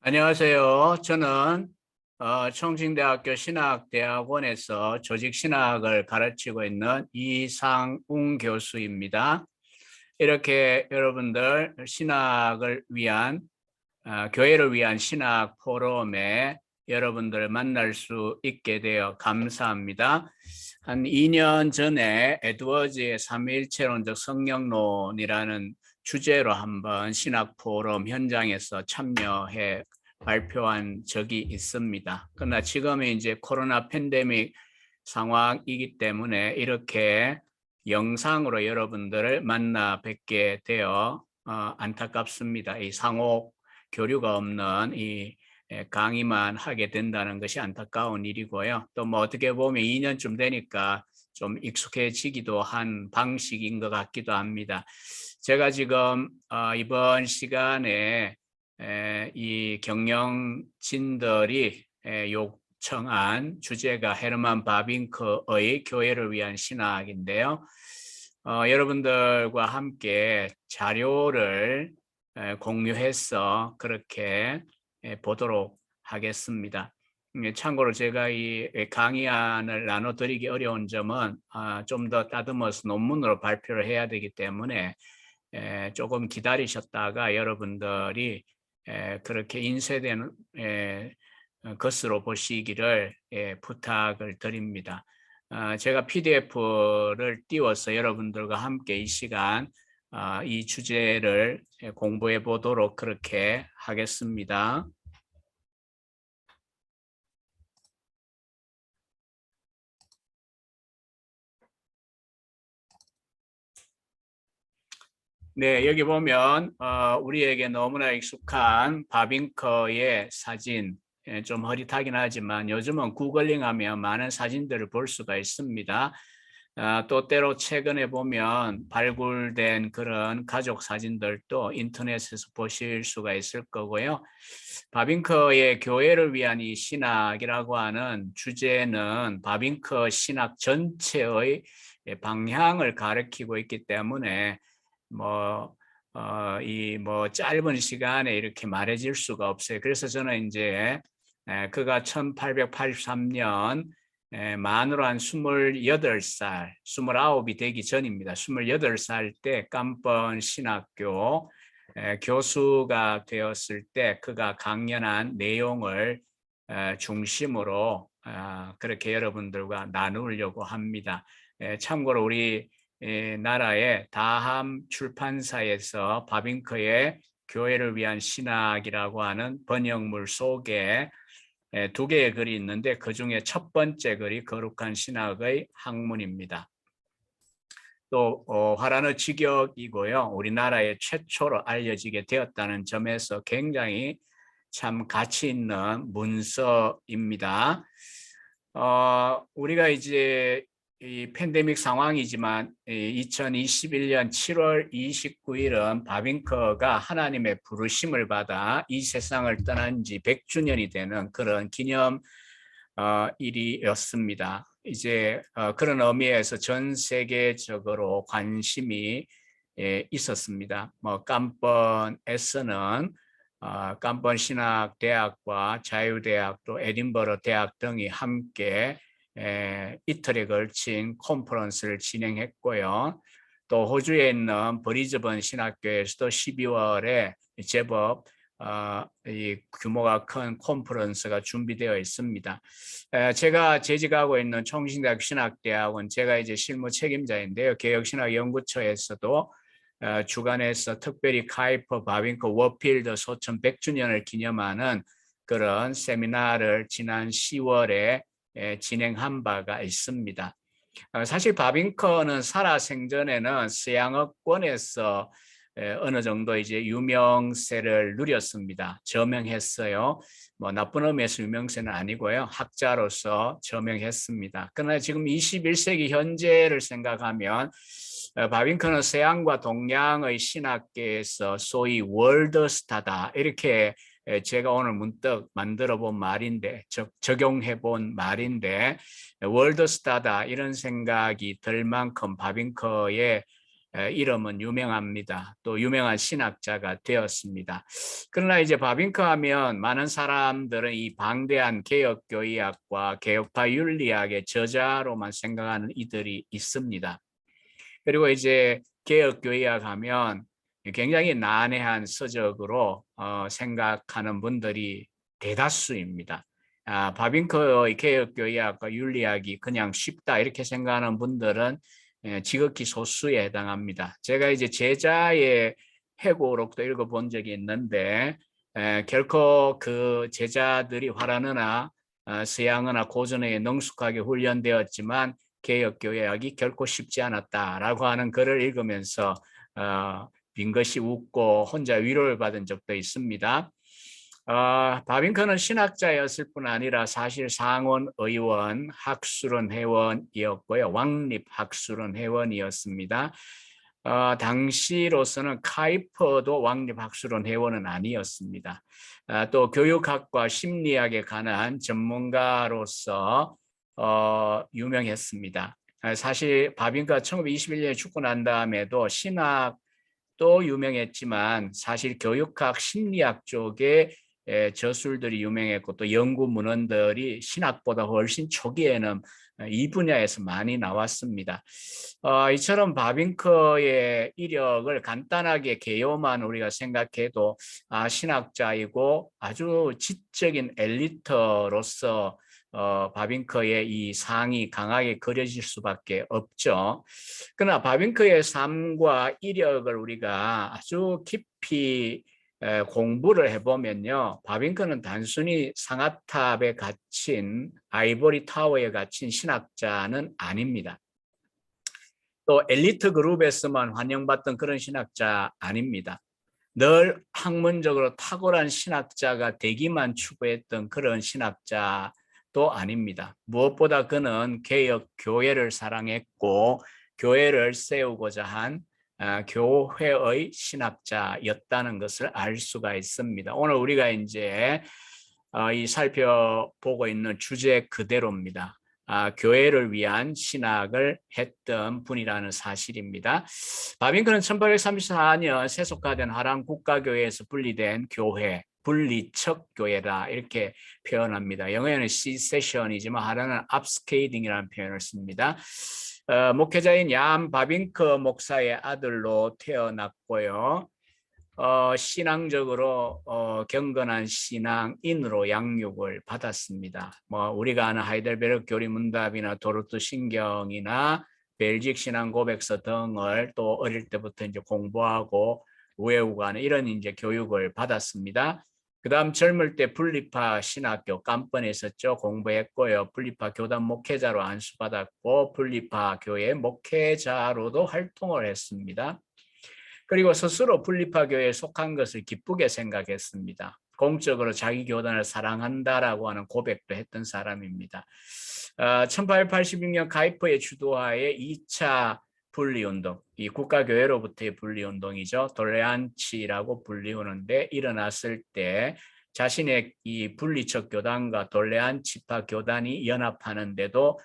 안녕하세요. 저는 청진대학교 신학대학원에서 조직신학을 가르치고 있는 이상웅 교수입니다. 이렇게 여러분들 신학을 위한 교회를 위한 신학 포럼에 여러분들 만날 수 있게 되어 감사합니다. 한 2년 전에 에드워즈의 삼위일체론적 성령론이라는 주제로 한번 신학 포럼 현장에서 참여해 발표한 적이 있습니다. 그러나 지금은 이제 코로나 팬데믹 상황이기 때문에 이렇게 영상으로 여러분들을 만나 뵙게 되어 안타깝습니다. 이 상호 교류가 없는 이 강의만 하게 된다는 것이 안타까운 일이고요. 또 뭐 어떻게 보면 2년쯤 되니까 좀 익숙해지기도 한 방식인 것 같기도 합니다. 제가 지금 이번 시간에 이 경영진들이 요청한 주제가 헤르만 바빙크의 교회를 위한 신학인데요. 여러분들과 함께 자료를 공유해서 그렇게 보도록 하겠습니다. 참고로 제가 이 강의안을 나눠드리기 어려운 점은 좀 더 다듬어서 논문으로 발표를 해야 되기 때문에 조금 기다리셨다가 여러분들이 그렇게 인쇄된 것으로 보시기를 부탁을 드립니다. 제가 PDF를 띄워서 여러분들과 함께 이 시간 이 주제를 공부해 보도록 그렇게 하겠습니다. 네, 여기 보면 우리에게 너무나 익숙한 바빙커의 사진, 좀 흐릿하긴 하지만 요즘은 구글링하면 많은 사진들을 볼 수가 있습니다. 또 때로 최근에 보면 발굴된 그런 가족 사진들도 인터넷에서 보실 수가 있을 거고요. 바빙커의 교회를 위한 이 신학이라고 하는 주제는 바빙커 신학 전체의 방향을 가리키고 있기 때문에 이 짧은 시간에 이렇게 말해질 수가 없어요. 그래서 저는 이제 그가 1883년 만으로 한 28살, 29이 되기 전입니다. 28살 때 깜번 신학교 교수가 되었을 때 그가 강연한 내용을 중심으로 그렇게 여러분들과 나누려고 합니다. 참고로 우리 나라의 다함 출판사에서 바빙크의 교회를 위한 신학이라고 하는 번역물 속에 두 개의 글이 있는데 그중에 첫 번째 글이 거룩한 신학의 학문입니다. 또 화란의 직역이고요. 우리나라에 최초로 알려지게 되었다는 점에서 굉장히 참 가치 있는 문서입니다. 우리가 이제 이 팬데믹 상황이지만 2021년 7월 29일은 바빙커가 하나님의 부르심을 받아 이 세상을 떠난 지 100주년이 되는 그런 기념 일이었습니다. 이제 그런 의미에서 전 세계적으로 관심이 있었습니다. 깜번에서는 깜번 신학대학과 자유대학 또 에딘버러 대학 등이 함께 이틀에 걸친 컨퍼런스를 진행했고요. 또 호주에 있는 브리즈번 신학교에서도 12월에 제법 이 규모가 큰 컨퍼런스가 준비되어 있습니다. 제가 재직하고 있는 총신대학 신학대학은 제가 이제 실무 책임자인데요. 개혁신학연구처에서도 주관해서 특별히 카이퍼 바빙크 워필드 소천 100주년을 기념하는 그런 세미나를 지난 10월에 진행한 바가 있습니다. 사실 바빙커는 살아생전에는 서양어권에서 어느 정도 이제 유명세를 누렸습니다. 저명했어요. 나쁜 의미에서 유명세는 아니고요. 학자로서 저명했습니다. 그러나 지금 21세기 현재를 생각하면 바빙커는 서양과 동양의 신학계에서 소위 월드스타다 이렇게 제가 오늘 문득 만들어 본 말인데 적용해 본 말인데 월드스타다 이런 생각이 들 만큼 바빙커의 이름은 유명합니다. 또 유명한 신학자가 되었습니다. 그러나 이제 바빙크 하면 많은 사람들은 이 방대한 개혁교의학과 개혁파 윤리학의 저자로만 생각하는 이들이 있습니다. 그리고 이제 개혁교의학 하면 굉장히 난해한 서적으로 생각하는 분들이 대다수입니다. 바빙크의 개혁교의학과 윤리학이 그냥 쉽다 이렇게 생각하는 분들은 지극히 소수에 해당합니다. 제가 이제 제자의 해고록도 읽어본 적이 있는데 결코 그 제자들이 화라느나 서양어나 고전에 능숙하게 훈련되었지만 개혁교회학이 결코 쉽지 않았다라고 하는 글을 읽으면서 빙긋이 웃고 혼자 위로를 받은 적도 있습니다. 바빙크는 신학자였을 뿐 아니라 사실 상원의원, 학술원 회원이었고요. 왕립학술원 회원이었습니다. 당시로서는 카이퍼도 왕립학술원 회원은 아니었습니다. 또 교육학과 심리학에 관한 전문가로서 유명했습니다. 사실 바빙크가 1921년에 죽고 난 다음에도 신학도 유명했지만 사실 교육학, 심리학 쪽에 저술들이 유명했고 또 연구 문헌들이 신학보다 훨씬 초기에는 이 분야에서 많이 나왔습니다. 이처럼 바빙크의 이력을 간단하게 개요만 우리가 생각해도 신학자이고 아주 지적인 엘리트로서 바빙크의 이 상이 강하게 그려질 수밖에 없죠. 그러나 바빙크의 삶과 이력을 우리가 아주 깊이 공부를 해보면요. 바빙크는 단순히 상아탑에 갇힌 아이보리 타워에 갇힌 신학자는 아닙니다. 또 엘리트 그룹에서만 환영받던 그런 신학자 아닙니다. 늘 학문적으로 탁월한 신학자가 되기만 추구했던 그런 신학자도 아닙니다. 무엇보다 그는 개혁 교회를 사랑했고 교회를 세우고자 한 교회의 신학자였다는 것을 알 수가 있습니다. 오늘 우리가 이제 이 살펴보고 있는 주제 그대로입니다. 교회를 위한 신학을 했던 분이라는 사실입니다. 바빙크는 1834년 세속화된 하랑 국가교회에서 분리된 교회, 분리척 교회다 이렇게 표현합니다. 영어에는 secession이지만 하라는 upscaling 표현을 씁니다. 목회자인 얀 바빙크 목사의 아들로 태어났고요. 신앙적으로 경건한 신앙인으로 양육을 받았습니다. 우리가 아는 하이델베르크 교리문답이나 도르트 신경이나 벨직 신앙 고백서 등을 또 어릴 때부터 이제 공부하고 외우고 하는 이런 이제 교육을 받았습니다. 그다음 젊을 때 분리파 신학교 깜번에 있었죠. 공부했고요. 분리파 교단 목회자로 안수받았고 분리파 교회 목회자로도 활동을 했습니다. 그리고 스스로 분리파 교회에 속한 것을 기쁘게 생각했습니다. 공적으로 자기 교단을 사랑한다라고 하는 고백도 했던 사람입니다. 1886년 카이퍼의 주도하에 2차 분리운동, 이 국가교회로부터의 분리운동이죠. 돌레안치라고 불리우는데 일어났을 때 자신의 이 분리척 교단과 돌레안치파 교단이 연합하는데도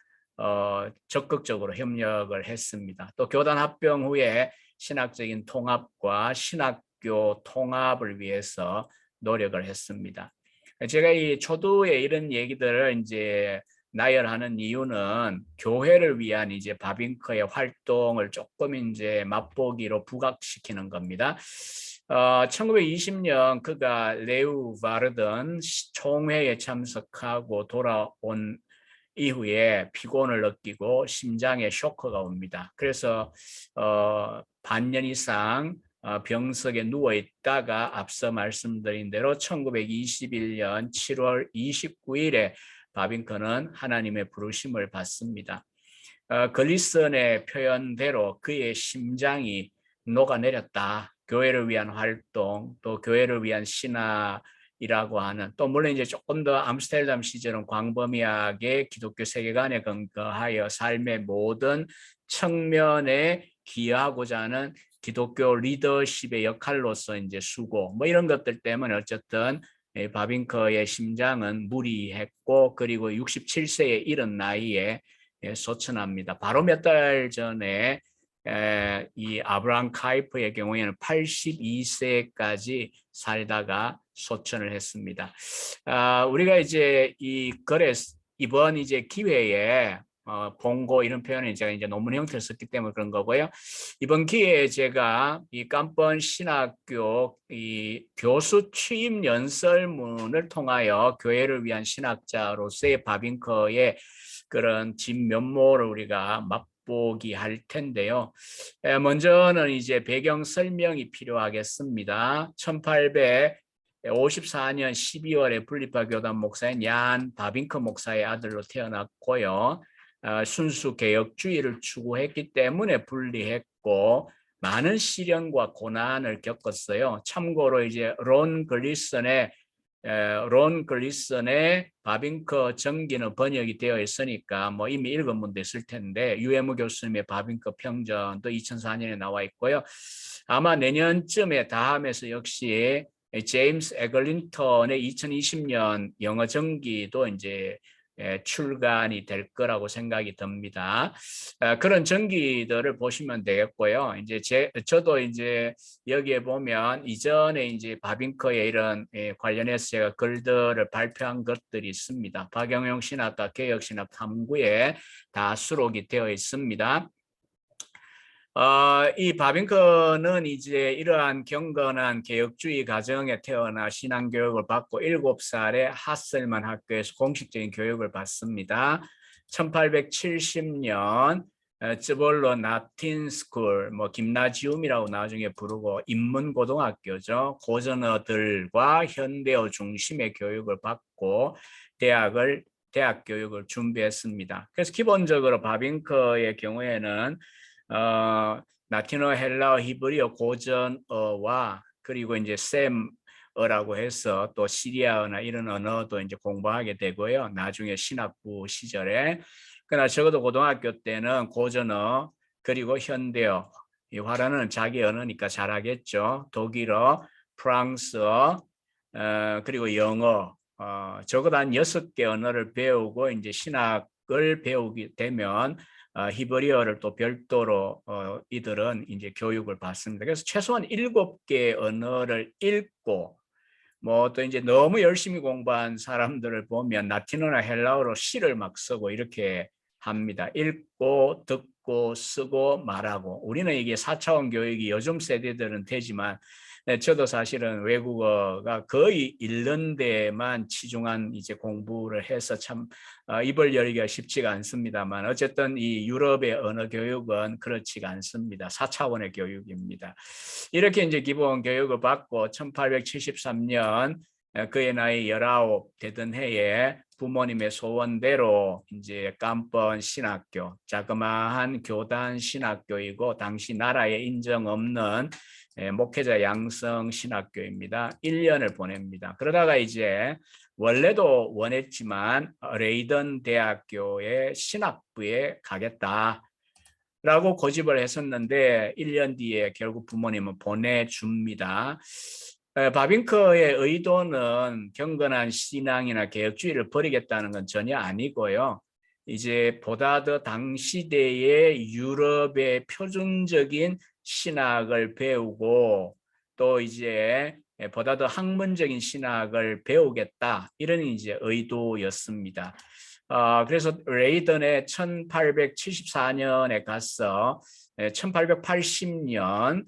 적극적으로 협력을 했습니다. 또 교단 합병 후에 신학적인 통합과 신학교 통합을 위해서 노력을 했습니다. 제가 이 초두에 이런 얘기들을 이제 나열하는 이유는 교회를 위한 이제 바빙크의 활동을 조금 이제 맛보기로 부각시키는 겁니다. 1920년 그가 레우 바르든 총회에 참석하고 돌아온 이후에 피곤을 느끼고 심장에 쇼크가 옵니다. 그래서 반년 이상 병석에 누워 있다가 앞서 말씀드린 대로 1921년 7월 29일에 바빙크는 하나님의 부르심을 받습니다. 글리슨의 표현대로 그의 심장이 녹아내렸다. 교회를 위한 활동, 또 교회를 위한 신학이라고 하는, 또 물론 이제 조금 더 암스테르담 시절은 광범위하게 기독교 세계관에 근거하여 삶의 모든 측면에 기여하고자 하는 기독교 리더십의 역할로서 이제 수고, 이런 것들 때문에 어쨌든 바빙크의 심장은 무리했고, 그리고 67세에 이른 나이에 소천합니다. 바로 몇 달 전에 이 아브라함 카이퍼의 경우에는 82세까지 살다가 소천을 했습니다. 우리가 이제 이번 이제 기회에 본고 이런 표현을 제가 이제 논문 형태를 썼기 때문에 그런 거고요. 이번 기회에 제가 이 깜번 신학교 이 교수 취임 연설문을 통하여 교회를 위한 신학자로서의 바빙커의 그런 진면모를 우리가 맛보기 할 텐데요. 먼저는 이제 배경 설명이 필요하겠습니다. 1854년 12월에 분립파 교단 목사인 얀 바빙커 목사의 아들로 태어났고요. 순수 개혁주의를 추구했기 때문에 분리했고 많은 시련과 고난을 겪었어요. 참고로 이제 론 글리슨의 바빙커 전기는 번역이 되어 있으니까 뭐 이미 읽은 분도 있을 텐데 유해무 교수님의 바빙커 평전도 2004년에 나와 있고요. 아마 내년쯤에 다함에서 역시 제임스 에글린턴의 2020년 영어 전기도 이제 출간이 될 거라고 생각이 듭니다. 그런 전기들을 보시면 되겠고요. 이제 저도 이제 여기에 보면 이전에 이제 바빙커의 이런 관련해서 제가 글들을 발표한 것들이 있습니다. 박영용 신학과 개혁신학 탐구에 다 수록이 되어 있습니다. 이 바빙커는 이제 이러한 경건한 개혁주의 가정에 태어나 신앙교육을 받고 7살에 하셀만 학교에서 공식적인 교육을 받습니다. 1870년 쯔볼로 나틴 스쿨, 뭐 김나지움이라고 나중에 부르고 인문고등학교죠. 고전어들과 현대어 중심의 교육을 받고 대학 교육을 준비했습니다. 그래서 기본적으로 바빙커의 경우에는 라틴어, 헬라어, 히브리어, 고전어와 그리고 이제 셈어라고 해서 또 시리아어나 이런 언어도 이제 공부하게 되고요. 나중에 신학부 시절에. 그러나 적어도 고등학교 때는 고전어 그리고 현대어, 이 화라는 자기 언어니까 잘하겠죠. 독일어, 프랑스어, 그리고 영어, 적어도 한 6개 언어를 배우고 이제 신학을 배우게 되면 히브리어를 또 별도로 이들은 이제 교육을 받습니다. 그래서 최소한 7개 언어를 읽고 뭐 또 이제 너무 열심히 공부한 사람들을 보면 라틴어나 헬라어로 시를 막 쓰고 이렇게 합니다. 읽고 듣고 쓰고 말하고. 우리는 이게 4차원 교육이 요즘 세대들은 되지만 저도 사실은 외국어가 거의 읽는 데만 치중한 이제 공부를 해서 참 입을 열기가 쉽지가 않습니다만 어쨌든 이 유럽의 언어 교육은 그렇지가 않습니다. 4차원의 교육입니다. 이렇게 이제 기본 교육을 받고 1873년 그의 나이 19 되던 해에 부모님의 소원대로 이제 깜번 신학교, 자그마한 교단 신학교이고 당시 나라에 인정 없는 목회자 양성 신학교입니다. 1년을 보냅니다. 그러다가 이제 원래도 원했지만 레이던 대학교의 신학부에 가겠다. 라고 고집을 했었는데 1년 뒤에 결국 부모님은 보내줍니다. 바빙커의 의도는 경건한 신앙이나 개혁주의를 버리겠다는 건 전혀 아니고요. 이제 보다 더 당시대의 유럽의 표준적인 신학을 배우고 또 이제 보다 더 학문적인 신학을 배우겠다 이런 이제 의도였습니다. 그래서 레이던에 1874년에 가서 1880년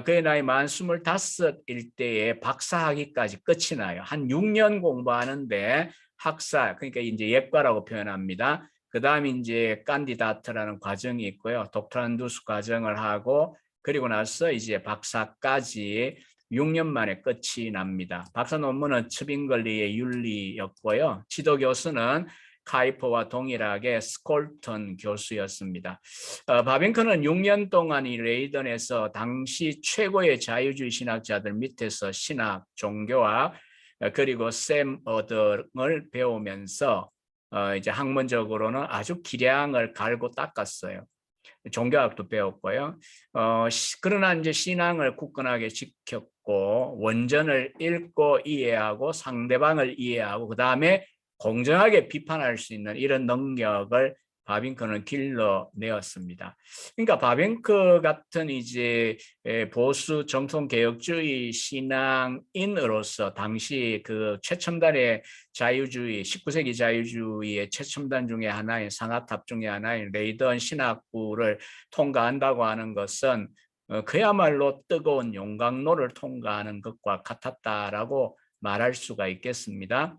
그의 나이 만 25일 때에 박사학위까지 끝이 나요. 한 6년 공부하는데 학사, 그러니까 이제 예과라고 표현합니다. 그 다음에 이제 칸디다트라는 과정이 있고요. 독트란두스 과정을 하고 그리고 나서 이제 박사까지 6년 만에 끝이 납니다. 박사 논문은 츠빙글리의 윤리였고요. 지도 교수는 카이퍼와 동일하게 스콜턴 교수였습니다. 바빙커는 6년 동안 이 레이던에서 당시 최고의 자유주의 신학자들 밑에서 신학, 종교학 그리고 셈어 등을 배우면서 이제 학문적으로는 아주 기량을 갈고 닦았어요. 종교학도 배웠고요. 그러나 이제 신앙을 굳건하게 지켰고 원전을 읽고 이해하고 상대방을 이해하고 그 다음에 공정하게 비판할 수 있는 이런 능력을 바빙크는 길러내었습니다. 그러니까 바빙크 같은 이제 보수 정통 개혁주의 신앙인으로서 당시 그 최첨단의 자유주의, 19세기 자유주의의 최첨단 중에 하나인 상아탑 중에 하나인 레이던 신학부를 통과한다고 하는 것은 그야말로 뜨거운 용광로를 통과하는 것과 같았다라고 말할 수가 있겠습니다.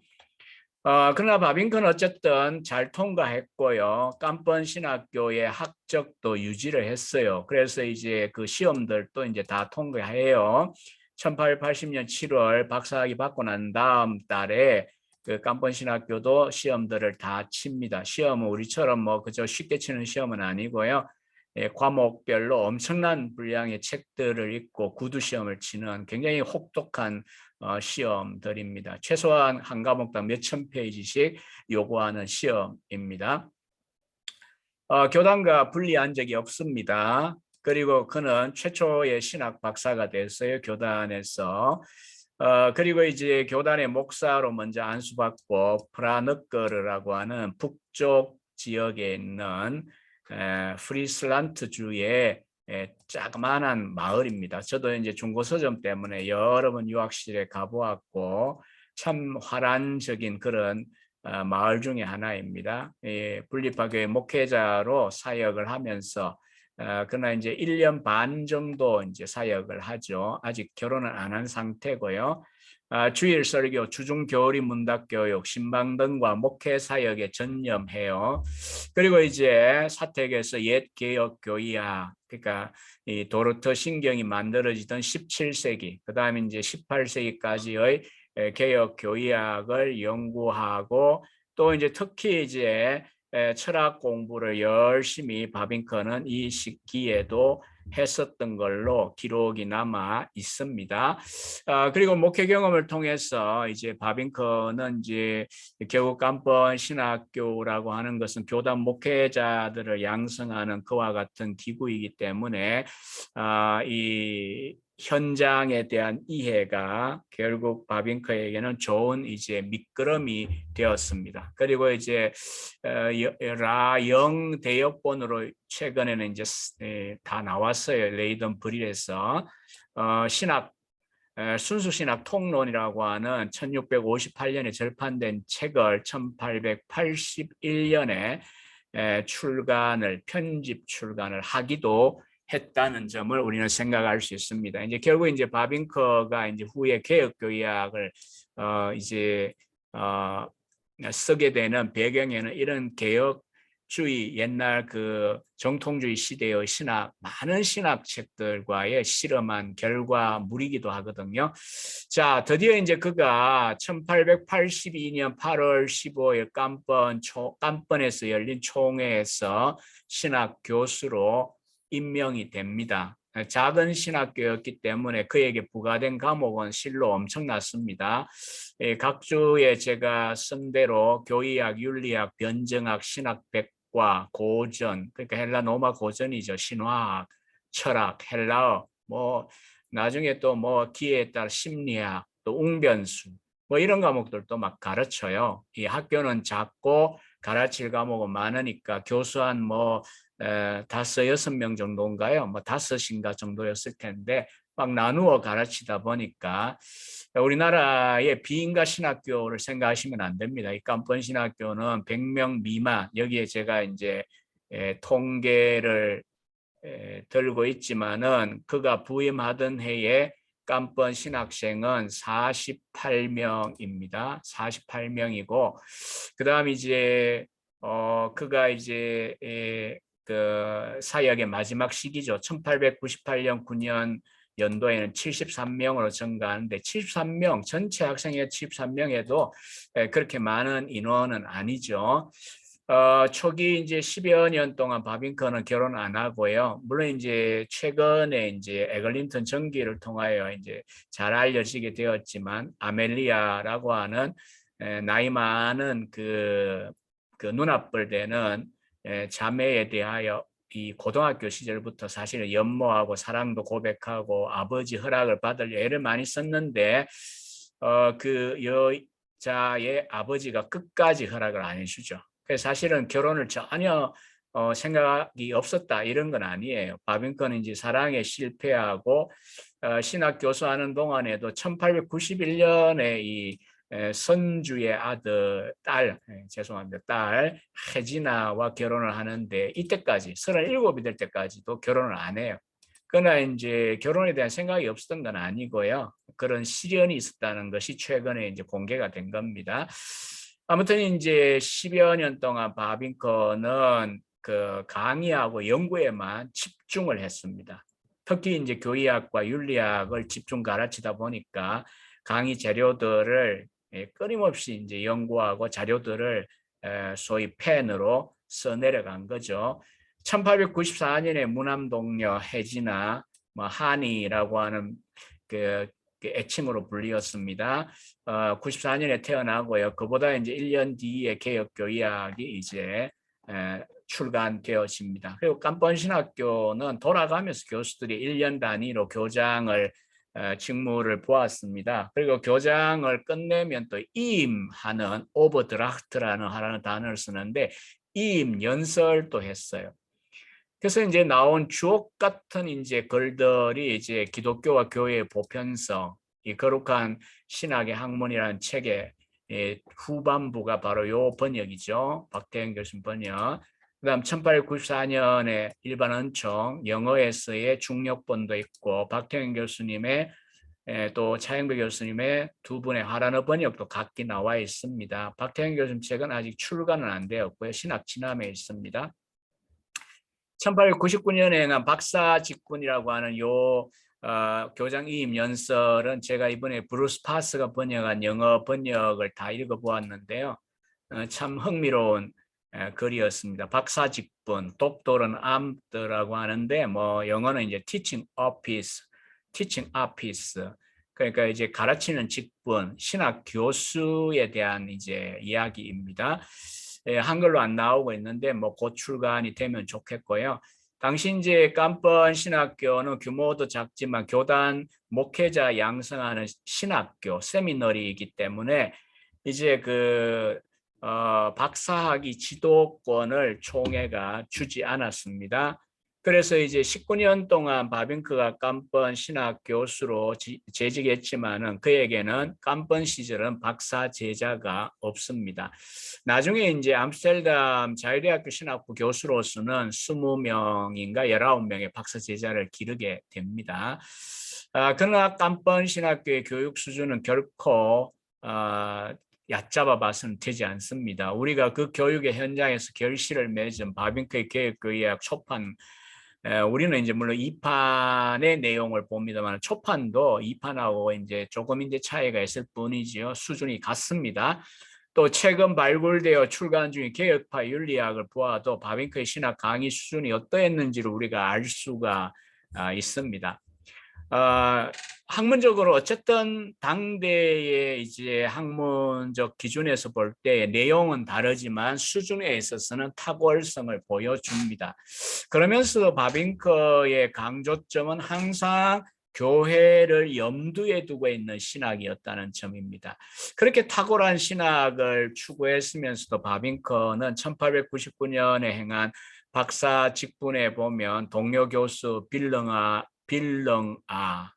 그러나 바빙크는 어쨌든 잘 통과했고요. 깜번 신학교의 학적도 유지를 했어요. 그래서 이제 그 시험들도 이제 다 통과해요. 1880년 7월 박사학위 받고 난 다음 달에 그 깜번 신학교도 시험들을 다 칩니다. 시험은 우리처럼 뭐 그저 쉽게 치는 시험은 아니고요. 과목별로 엄청난 분량의 책들을 읽고 구두 시험을 치는 굉장히 혹독한 시험들입니다. 최소한 한 과목당 몇천 페이지씩 요구하는 시험입니다. 교단과 분리한 적이 없습니다. 그리고 그는 최초의 신학 박사가 됐어요. 교단에서. 그리고 이제 교단의 목사로 먼저 안수받고 프라너거르라고 하는 북쪽 지역에 있는 프리슬란트 주의 자그마한 마을입니다. 저도 이제 중고 서점 때문에 여러 번 유학실에 가보았고 참 화란적인 그런 마을 중에 하나입니다. 분립파교회 목회자로 사역을 하면서 그러나 이제 1년 반 정도 이제 사역을 하죠. 아직 결혼은 안 한 상태고요. 주일 설교, 주중 교리 문답교육, 신방등과 목회 사역에 전념해요. 그리고 이제 사택에서 옛 개혁 교의학, 그러니까 이 도르트 신경이 만들어지던 17세기, 그다음에 이제 18세기까지의 개혁 교의학을 연구하고 또 이제 특히 이제 철학 공부를 열심히 바빙크는 이 시기에도 했었던 걸로 기록이 남아 있습니다. 그리고 목회 경험을 통해서 이제 바빙크는 이제 결국 깜번 신학교라고 하는 것은 교단 목회자들을 양성하는 그와 같은 기구이기 때문에 이 현장에 대한 이해가 결국 바빙크에게는 좋은 이제 밑거름이 되었습니다. 그리고 이제 라영 대역본으로 최근에는 이제 다 나왔어요. 레이던 브릴에서 신학 순수 신학 통론이라고 하는 1658년에 절판된 책을 1881년에 편집 출간을 하기도 했다는 점을 우리는 생각할 수 있습니다. 이제 결국 이제 바빙크가 이제 후에 개혁교의학을 이제 쓰게 되는 배경에는 이런 개혁주의 옛날 그 정통주의 시대의 많은 신학책들과의 실험한 결과물이기도 하거든요. 자, 드디어 이제 그가 1882년 8월 15일 깜번에서 열린 총회에서 신학 교수로 임명이 됩니다. 작은 신학교였기 때문에 그에게 부과된 과목은 실로 엄청났습니다. 각 주에 제가 쓴 대로 교의학, 윤리학, 변증학, 신학백과, 고전, 그러니까 헬라노마 고전이죠. 신화학, 철학, 헬라어, 뭐 나중에 또 뭐 기회에 따라 심리학, 또 웅변수, 뭐 이런 과목들도 막 가르쳐요. 이 학교는 작고 가르칠 과목은 많으니까 교수 한 뭐 5-6명 정도인가요? 뭐 5인가 정도였을 텐데 막 나누어 가르치다 보니까 우리나라의 비인가 신학교를 생각하시면 안 됩니다. 이 깜번 신학교는 100명 미만, 여기에 제가 이제 통계를 들고 있지만은 그가 부임하던 해에 깜번 신학생은 48명입니다. 48명이고 그다음 이제 그가 이제 그 사역의 마지막 시기죠. 1898년 9년 연도에는 73명으로 증가하는데 73명 전체 학생의 73명에도 그렇게 많은 인원은 아니죠. 초기 이제 10여 년 동안 바빙크는 결혼 안 하고요. 물론 이제 최근에 이제 에글린턴 전기를 통하여 이제 잘 알려지게 되었지만 아멜리아라고 하는 나이 많은 그 눈앞을 대는 자매에 대하여 이 고등학교 시절부터 사실은 연모하고 사랑도 고백하고 아버지 허락을 받을 애를 많이 썼는데 그 여자의 아버지가 끝까지 허락을 안 해주죠. 그래서 사실은 결혼을 전혀 생각이 없었다 이런 건 아니에요. 바빙커는 이제 사랑에 실패하고 신학 교수하는 동안에도 1891년에 이 선주의 아들 죄송합니다. 딸 헤지나와 결혼을 하는데 이때까지 37이 될 때까지도 결혼을 안 해요. 그러나 이제 결혼에 대한 생각이 없었던 건 아니고요. 그런 시련이 있었다는 것이 최근에 이제 공개가 된 겁니다. 아무튼 이제 10여 년 동안 바빙커는 그 강의하고 연구에만 집중을 했습니다. 특히 이제 교의학과 윤리학을 집중 가르치다 보니까 강의 자료들을 끊임없이 이제 연구하고 자료들을 소위 펜으로 써 내려간 거죠. 1894년에 무남 동료 해지나 뭐 한이라고 하는 그 애칭으로 불리었습니다. 94년에 태어나고요. 그보다 이제 1년 뒤에 개혁교의학이 이제 출간되었습니다. 그리고 깜번신학교는 돌아가면서 교수들이 1년 단위로 교장을 직무를 보았습니다. 그리고 교장을 끝내면 또 이임하는 오버드라프트라는 하나의 단어를 쓰는데 이임 연설도 했어요. 그래서 이제 나온 주옥 같은 이제 글들이 이제 기독교와 교회의 보편성, 이 거룩한 신학의 학문이라는 책의 후반부가 바로 요 번역이죠. 박태영 교수님 번역. 그다음 1894년에 일반 은총 영어에서의 중역본도 있고 박태영 교수님의 또 차영배 교수님의 두 분의 하라너 번역도 각기 나와 있습니다. 박태영 교수님 책은 아직 출간은 안 되었고요. 신학 진함에 있습니다. 1899년에 행한 박사 직분이라고 하는 요 교장 이임 연설은 제가 이번에 브루스 파스가 번역한 영어 번역을 다 읽어보았는데요. 참 흥미로운 글이었습니다. 박사 직분, 독도는 암드라고 하는데 뭐 영어는 이제 teaching office. 그러니까 이제 가르치는 직분, 신학 교수에 대한 이제 이야기입니다. 한글로 안 나오고 있는데 뭐 곧 출간이 되면 좋겠고요. 당시 이제 깜번 신학교는 규모도 작지만 교단 목회자 양성하는 신학교 세미너리이기 때문에 이제 그 박사학위 지도권을 총회가 주지 않았습니다. 그래서 이제 19년 동안 바빙크가 깜번 신학 교수로 재직했지만은 그에게는 깜번 시절은 박사 제자가 없습니다. 나중에 이제 암스테르담 자유대학교 신학부 교수로서는 20명인가 19명의 박사 제자를 기르게 됩니다. 그러나 깜번 신학교의 교육 수준은 결코 얕잡아 봐서는 되지 않습니다. 우리가 그 교육의 현장에서 결실을 맺은 바빙크의 개혁교의학 초판, 우리는 이제 물론 2판의 내용을 봅니다만 초판도 2판하고 이제 조금 이제 차이가 있을 뿐이지요. 수준이 같습니다. 또 최근 발굴되어 출간 중인 개혁파 윤리학을 보아도 바빙크의 신학 강의 수준이 어떠했는지를 우리가 알 수가 있습니다. 학문적으로 어쨌든 당대의 이제 학문적 기준에서 볼 때 내용은 다르지만 수준에 있어서는 탁월성을 보여줍니다. 그러면서 바빙크의 강조점은 항상 교회를 염두에 두고 있는 신학이었다는 점입니다. 그렇게 탁월한 신학을 추구했으면서도 바빙크는 1899년에 행한 박사 직분에 보면 동료 교수 빌렁아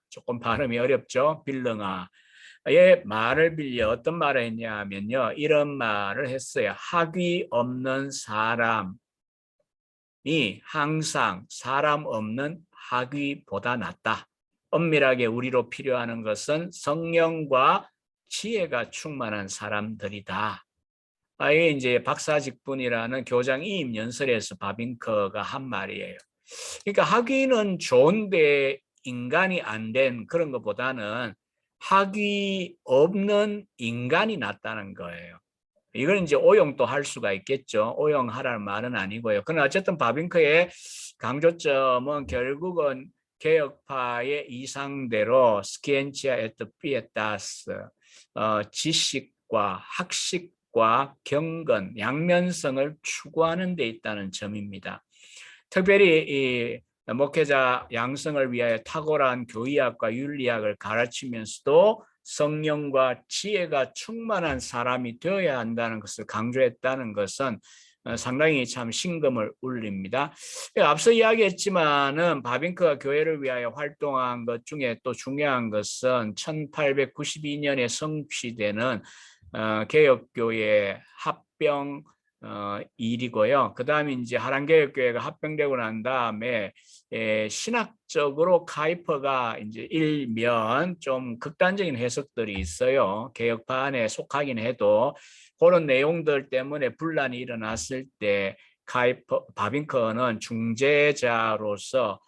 조금 발음이 어렵죠. 빌렁아의 말을 빌려 어떤 말을 했냐면요. 이런 말을 했어요. 학위 없는 사람이 항상 사람 없는 학위보다 낫다. 엄밀하게 우리로 필요한 것은 성령과 지혜가 충만한 사람들이다. 이게 이제 박사 직분이라는 교장 이임 연설에서 바빙크가 한 말이에요. 그러니까 학위는 좋은데 인간이 안 된 그런 것보다는 학위 없는 인간이 낫다는 거예요. 이건 이제 오용도 할 수가 있겠죠. 오용하라는 말은 아니고요. 그러나 어쨌든 바빙크의 강조점은 결국은 개혁파의 이상대로 스키엔치아 에트 피에타스, 지식과 학식과 경건, 양면성을 추구하는 데 있다는 점입니다. 특별히 이 목회자 양성을 위하여 탁월한 교의학과 윤리학을 가르치면서도 성령과 지혜가 충만한 사람이 되어야 한다는 것을 강조했다는 것은 상당히 참 심금을 울립니다. 앞서 이야기했지만은 바빙크가 교회를 위하여 활동한 것 중에 또 중요한 것은 1892년에 성취되는 개혁교회 합병 일이고요. 그 다음에 이제 하란개혁교회가 합병되고 난 다음에 신학적으로 카이퍼가 이제 일면 좀 극단적인 해석들이 있어요. 개혁파안에 속하긴 해도 그런 내용들 때문에 분란이 일어났을 때 바빙커는 중재자로서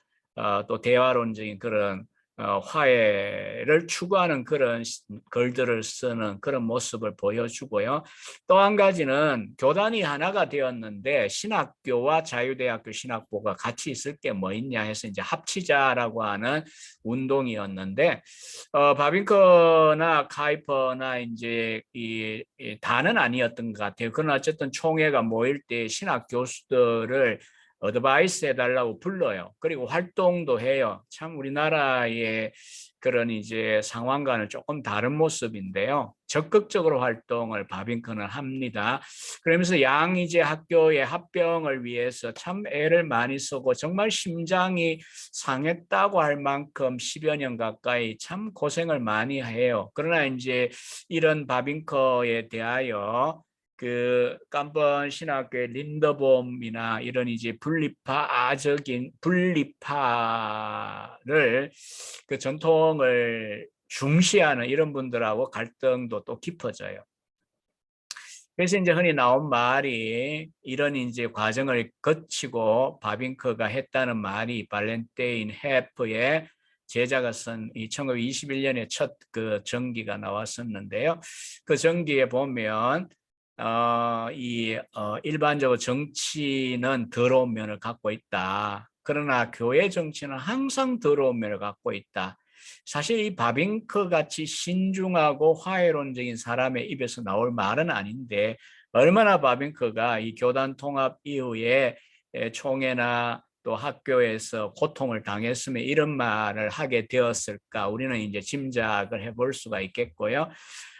또 대화론적인 그런 화해를 추구하는 그런 글들을 쓰는 그런 모습을 보여주고요. 또 한 가지는 교단이 하나가 되었는데 신학교와 자유대학교 신학부가 같이 있을 게 뭐 있냐 해서 이제 합치자라고 하는 운동이었는데 바빙커나 카이퍼나 이제 이 다는 아니었던 것 같아요. 그러나 어쨌든 총회가 모일 때 신학 교수들을 어드바이스 해달라고 불러요. 그리고 활동도 해요. 참 우리나라의 그런 이제 상황과는 조금 다른 모습인데요. 적극적으로 활동을 바빙크는 합니다. 그러면서 양이제 학교의 합병을 위해서 참 애를 많이 쓰고 정말 심장이 상했다고 할 만큼 10여 년 가까이 참 고생을 많이 해요. 그러나 이제 이런 바빙커에 대하여 그 깜번 신학교의 린더봄이나 이런 이제 분리파를 그 전통을 중시하는 이런 분들하고 갈등도 또 깊어져요. 그래서 이제 흔히 나온 말이 이런 이제 과정을 거치고 바빙크가 했다는 말이 발렌테인 헤프의 제자가 쓴 이 1921년에 첫 그 전기가 나왔었는데요. 그 전기에 보면 일반적으로 정치는 더러운 면을 갖고 있다. 그러나 교회 정치는 항상 더러운 면을 갖고 있다. 사실 이 바빙크 같이 신중하고 화해론적인 사람의 입에서 나올 말은 아닌데 얼마나 바빙크가 이 교단 통합 이후에 총회나 또 학교에서 고통을 당했으면 이런 말을 하게 되었을까 우리는 이제 짐작을 해볼 수가 있겠고요.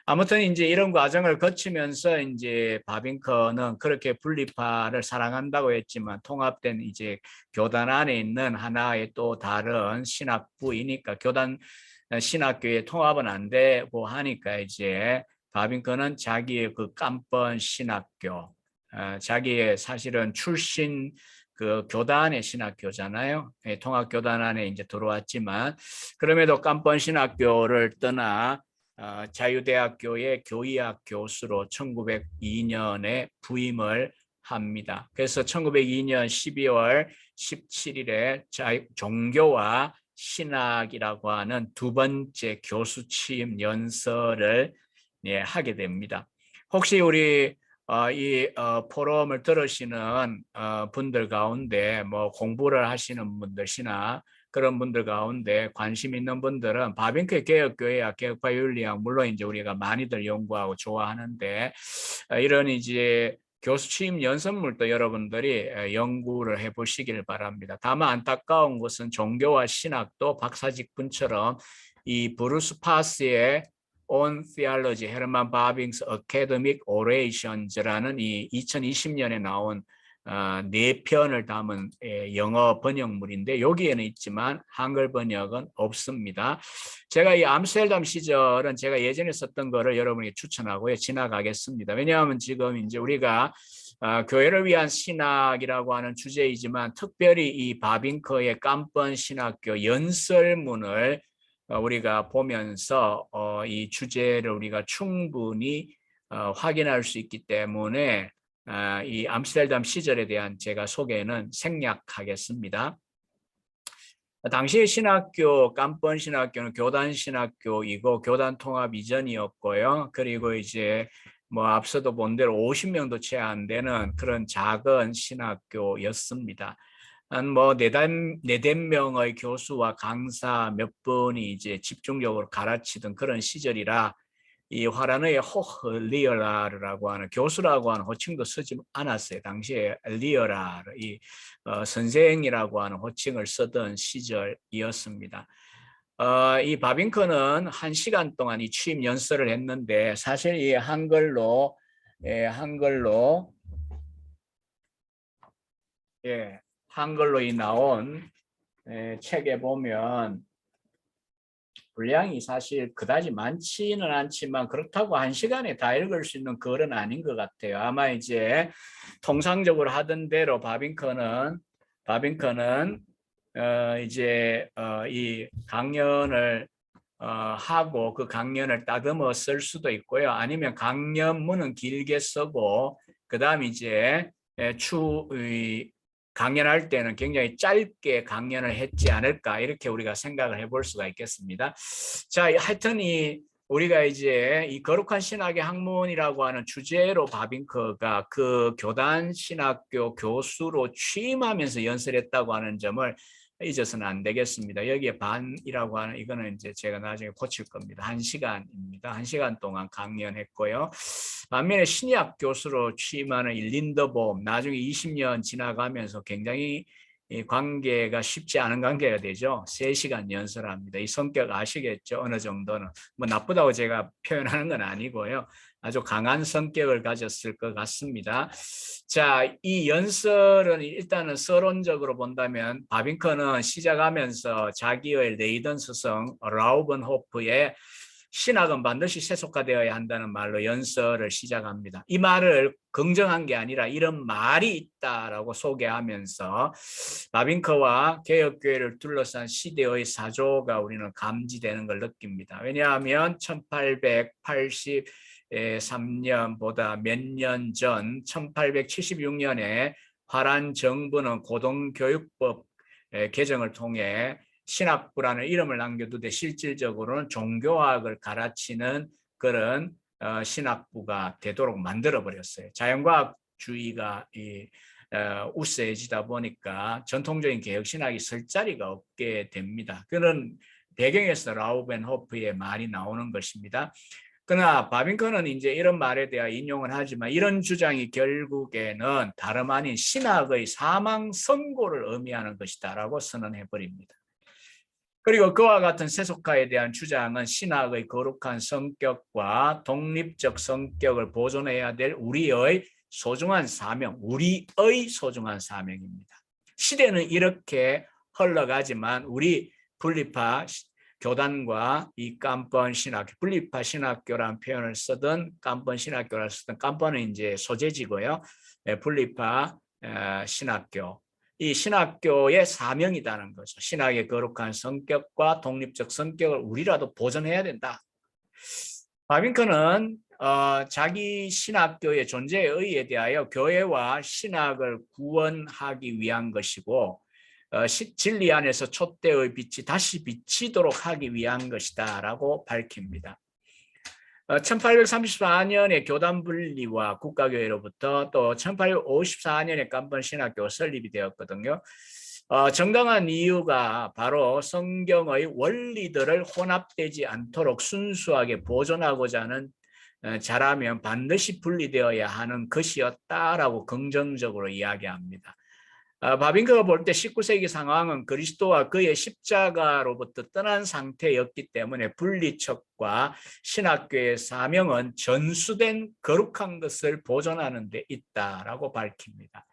아무튼 이제 이런 과정을 거치면서 이제 바빙커는 그렇게 분리파를 사랑한다고 했지만 통합된 이제 교단 안에 있는 하나의 또 다른 신학부이니까 교단 신학교의 통합은 안 되고 하니까 이제 바빙커는 자기의 그 깜번 신학교, 자기의 사실은 출신 그 교단의 신학교잖아요. 통합교단 안에 이제 들어왔지만 그럼에도 깜번 신학교를 떠나 자유대학교의 교의학 교수로 1902년에 부임을 합니다. 그래서 1902년 12월 17일에 종교와 신학이라고 하는 두 번째 교수 취임 연설을 하게 됩니다. 혹시 우리 이 포럼을 들으시는 분들 가운데 뭐 공부를 하시는 분들이나 그런 분들 가운데 관심 있는 분들은 바빙크의 개혁교회학, 개혁파 윤리학 물론 이제 우리가 많이들 연구하고 좋아하는데 이런 이제 교수 취임 연설물도 여러분들이 연구를 해보시길 바랍니다. 다만 안타까운 것은 종교와 신학도 박사직분처럼 이 브루스 파스의 On Theology, 헤르만 바빙스 Academic Orations라는 이 2020년에 나온 4편을 담은 영어 번역물인데 여기에는 있지만 한글 번역은 없습니다. 제가 이 암스테르담 시절은 제가 예전에 썼던 거를 여러분에게 추천하고요. 지나가겠습니다. 왜냐하면 지금 이제 우리가 교회를 위한 신학이라고 하는 주제이지만 특별히 이 바빙커의 깜번 신학교 연설문을 우리가 보면서 이 주제를 우리가 충분히 확인할 수 있기 때문에 이 암스테르담 시절에 대한 제가 소개는 생략하겠습니다. 당시의 신학교, 깜번 신학교는 교단 신학교이고 교단 통합 이전이었고요. 그리고 이제 뭐 앞서도 본 대로 50명도 채 안 되는 그런 작은 신학교였습니다. 한 뭐 네댓 명의 교수와 강사 몇 분이 이제 집중적으로 가르치던 그런 시절이라 이 화란의 호흐리어라라고 하는 교수라고 하는 호칭도 쓰지 않았어요. 당시에 리어라, 이 선생이라고 하는 호칭을 쓰던 시절이었습니다. 이 바빙커는 1시간 동안 이 취임 연설을 했는데 사실 이 한글로 한글로 이 나온 책에 보면 분량이 사실 그다지 많지는 않지만 그렇다고 1시간에 다 읽을 수 있는 글은 아닌 것 같아요. 아마 이제 통상적으로 하던 대로 바빙커는 이 강연을 하고 그 강연을 따듬어 쓸 수도 있고요. 아니면 강연문은 길게 쓰고 그다음 이제 강연할 때는 굉장히 짧게 강연을 했지 않을까 이렇게 우리가 생각을 해볼 수가 있겠습니다. 자, 하여튼 우리가 이제 이 거룩한 신학의 학문이라고 하는 주제로 바빙커가 그 교단 신학교 교수로 취임하면서 연설했다고 하는 점을 잊어서는 안 되겠습니다. 여기에 반이라고 하는 이거는 이제 제가 나중에 고칠 겁니다. 1시간입니다. 1시간 동안 강연했고요. 반면에 신약 교수로 취임하는 린더봄 나중에 20년 지나가면서 굉장히 이 관계가 쉽지 않은 관계가 되죠. 3시간 연설합니다. 이 성격 아시겠죠? 어느 정도는 뭐 나쁘다고 제가 표현하는 건 아니고요. 아주 강한 성격을 가졌을 것 같습니다. 자, 이 연설은 일단은 서론적으로 본다면 바빙커는 시작하면서 자기의 레이던 스승 라우벤호프의 신학은 반드시 세속화되어야 한다는 말로 연설을 시작합니다. 이 말을 긍정한 게 아니라 이런 말이 있다라고 소개하면서 바빙커와 개혁교회를 둘러싼 시대의 사조가 우리는 감지되는 걸 느낍니다. 왜냐하면 1883년보다 몇 년 전 1876년에 화란 정부는 고등교육법 개정을 통해 신학부라는 이름을 남겨두되 실질적으로는 종교학을 가르치는 그런 신학부가 되도록 만들어 버렸어요. 자연과학주의가 우세해지다 보니까 전통적인 개혁신학이 설 자리가 없게 됩니다. 그런 배경에서 라우벤호프의 말이 나오는 것입니다. 그러나 바빙커는 이제 이런 말에 대해 인용을 하지만 이런 주장이 결국에는 다름 아닌 신학의 사망 선고를 의미하는 것이다라고 선언해 버립니다. 그리고 그와 같은 세속화에 대한 주장은 신학의 거룩한 성격과 독립적 성격을 보존해야 될 우리의 소중한 사명입니다. 시대는 이렇게 흘러가지만 우리 분리파 교단과 이 깜번 신학교, 분리파 신학교라는 표현을 쓰든 깜번 신학교를 쓰든 깜번은 이제 소재지고요. 분리파 신학교. 이 신학교의 사명이라는 거죠. 신학의 거룩한 성격과 독립적 성격을 우리라도 보존해야 된다. 바빙커는 자기 신학교의 존재의 의의에 대하여 교회와 신학을 구원하기 위한 것이고 진리 안에서 촛대의 빛이 다시 비치도록 하기 위한 것이다 라고 밝힙니다. 1834년에 교단 분리와 국가교회로부터 또 1854년에 깜번 신학교가 설립이 되었거든요. 정당한 이유가 바로 성경의 원리들을 혼합되지 않도록 순수하게 보존하고자 하는 자라면 반드시 분리되어야 하는 것이었다라고 긍정적으로 이야기합니다. 바빙커가 볼 때 19세기 상황은 그리스도와 그의 십자가로부터 떠난 상태였기 때문에 분리척과 신학교의 사명은 전수된 거룩한 것을 보존하는 데 있다라고 밝힙니다.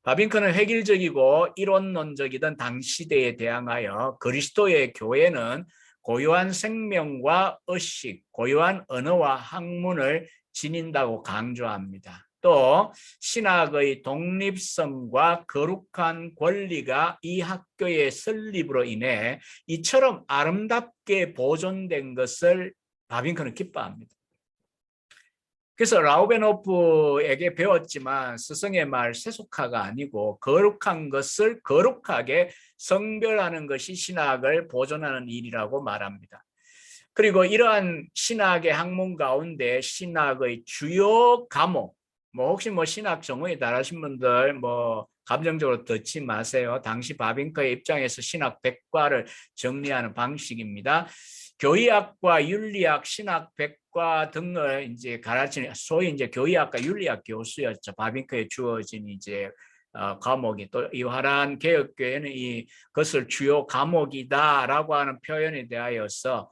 바빙커는 획일적이고 이론론적이던 당시대에 대항하여 그리스도의 교회는 고유한 생명과 의식, 고유한 언어와 학문을 지닌다고 강조합니다. 또 신학의 독립성과 거룩한 권리가 이 학교의 설립으로 인해 이처럼 아름답게 보존된 것을 바빙커는 기뻐합니다. 그래서 라우벤호프에게 배웠지만 스승의 말 세속화가 아니고 거룩한 것을 거룩하게 성별하는 것이 신학을 보존하는 일이라고 말합니다. 그리고 이러한 신학의 학문 가운데 신학의 주요 과목, 혹시 신학 전공에 달하신 분들 감정적으로 듣지 마세요. 당시 바빙커의 입장에서 신학 백과를 정리하는 방식입니다. 교의학과 윤리학, 신학 백과 등을 이제 가르치는 소위 이제 교의학과 윤리학 교수였죠. 바빙커에 주어진 이제 과목이 또 이화란 개혁교회는 이것을 주요 과목이다라고 하는 표현에 대하여서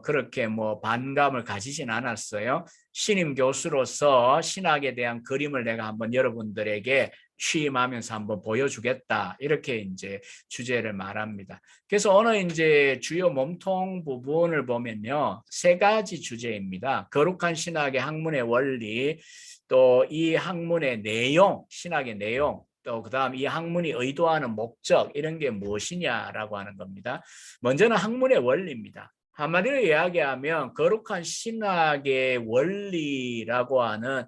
그렇게 뭐 반감을 가지진 않았어요. 신임 교수로서 신학에 대한 그림을 내가 한번 여러분들에게 취임하면서 한번 보여주겠다 이렇게 이제 주제를 말합니다. 그래서 오늘 이제 주요 몸통 부분을 보면요, 3가지 주제입니다. 거룩한 신학의 학문의 원리, 또 이 학문의 내용, 신학의 내용, 또 그다음 이 학문이 의도하는 목적 이런 게 무엇이냐라고 하는 겁니다. 먼저는 학문의 원리입니다. 한마디로 이야기하면 거룩한 신학의 원리라고 하는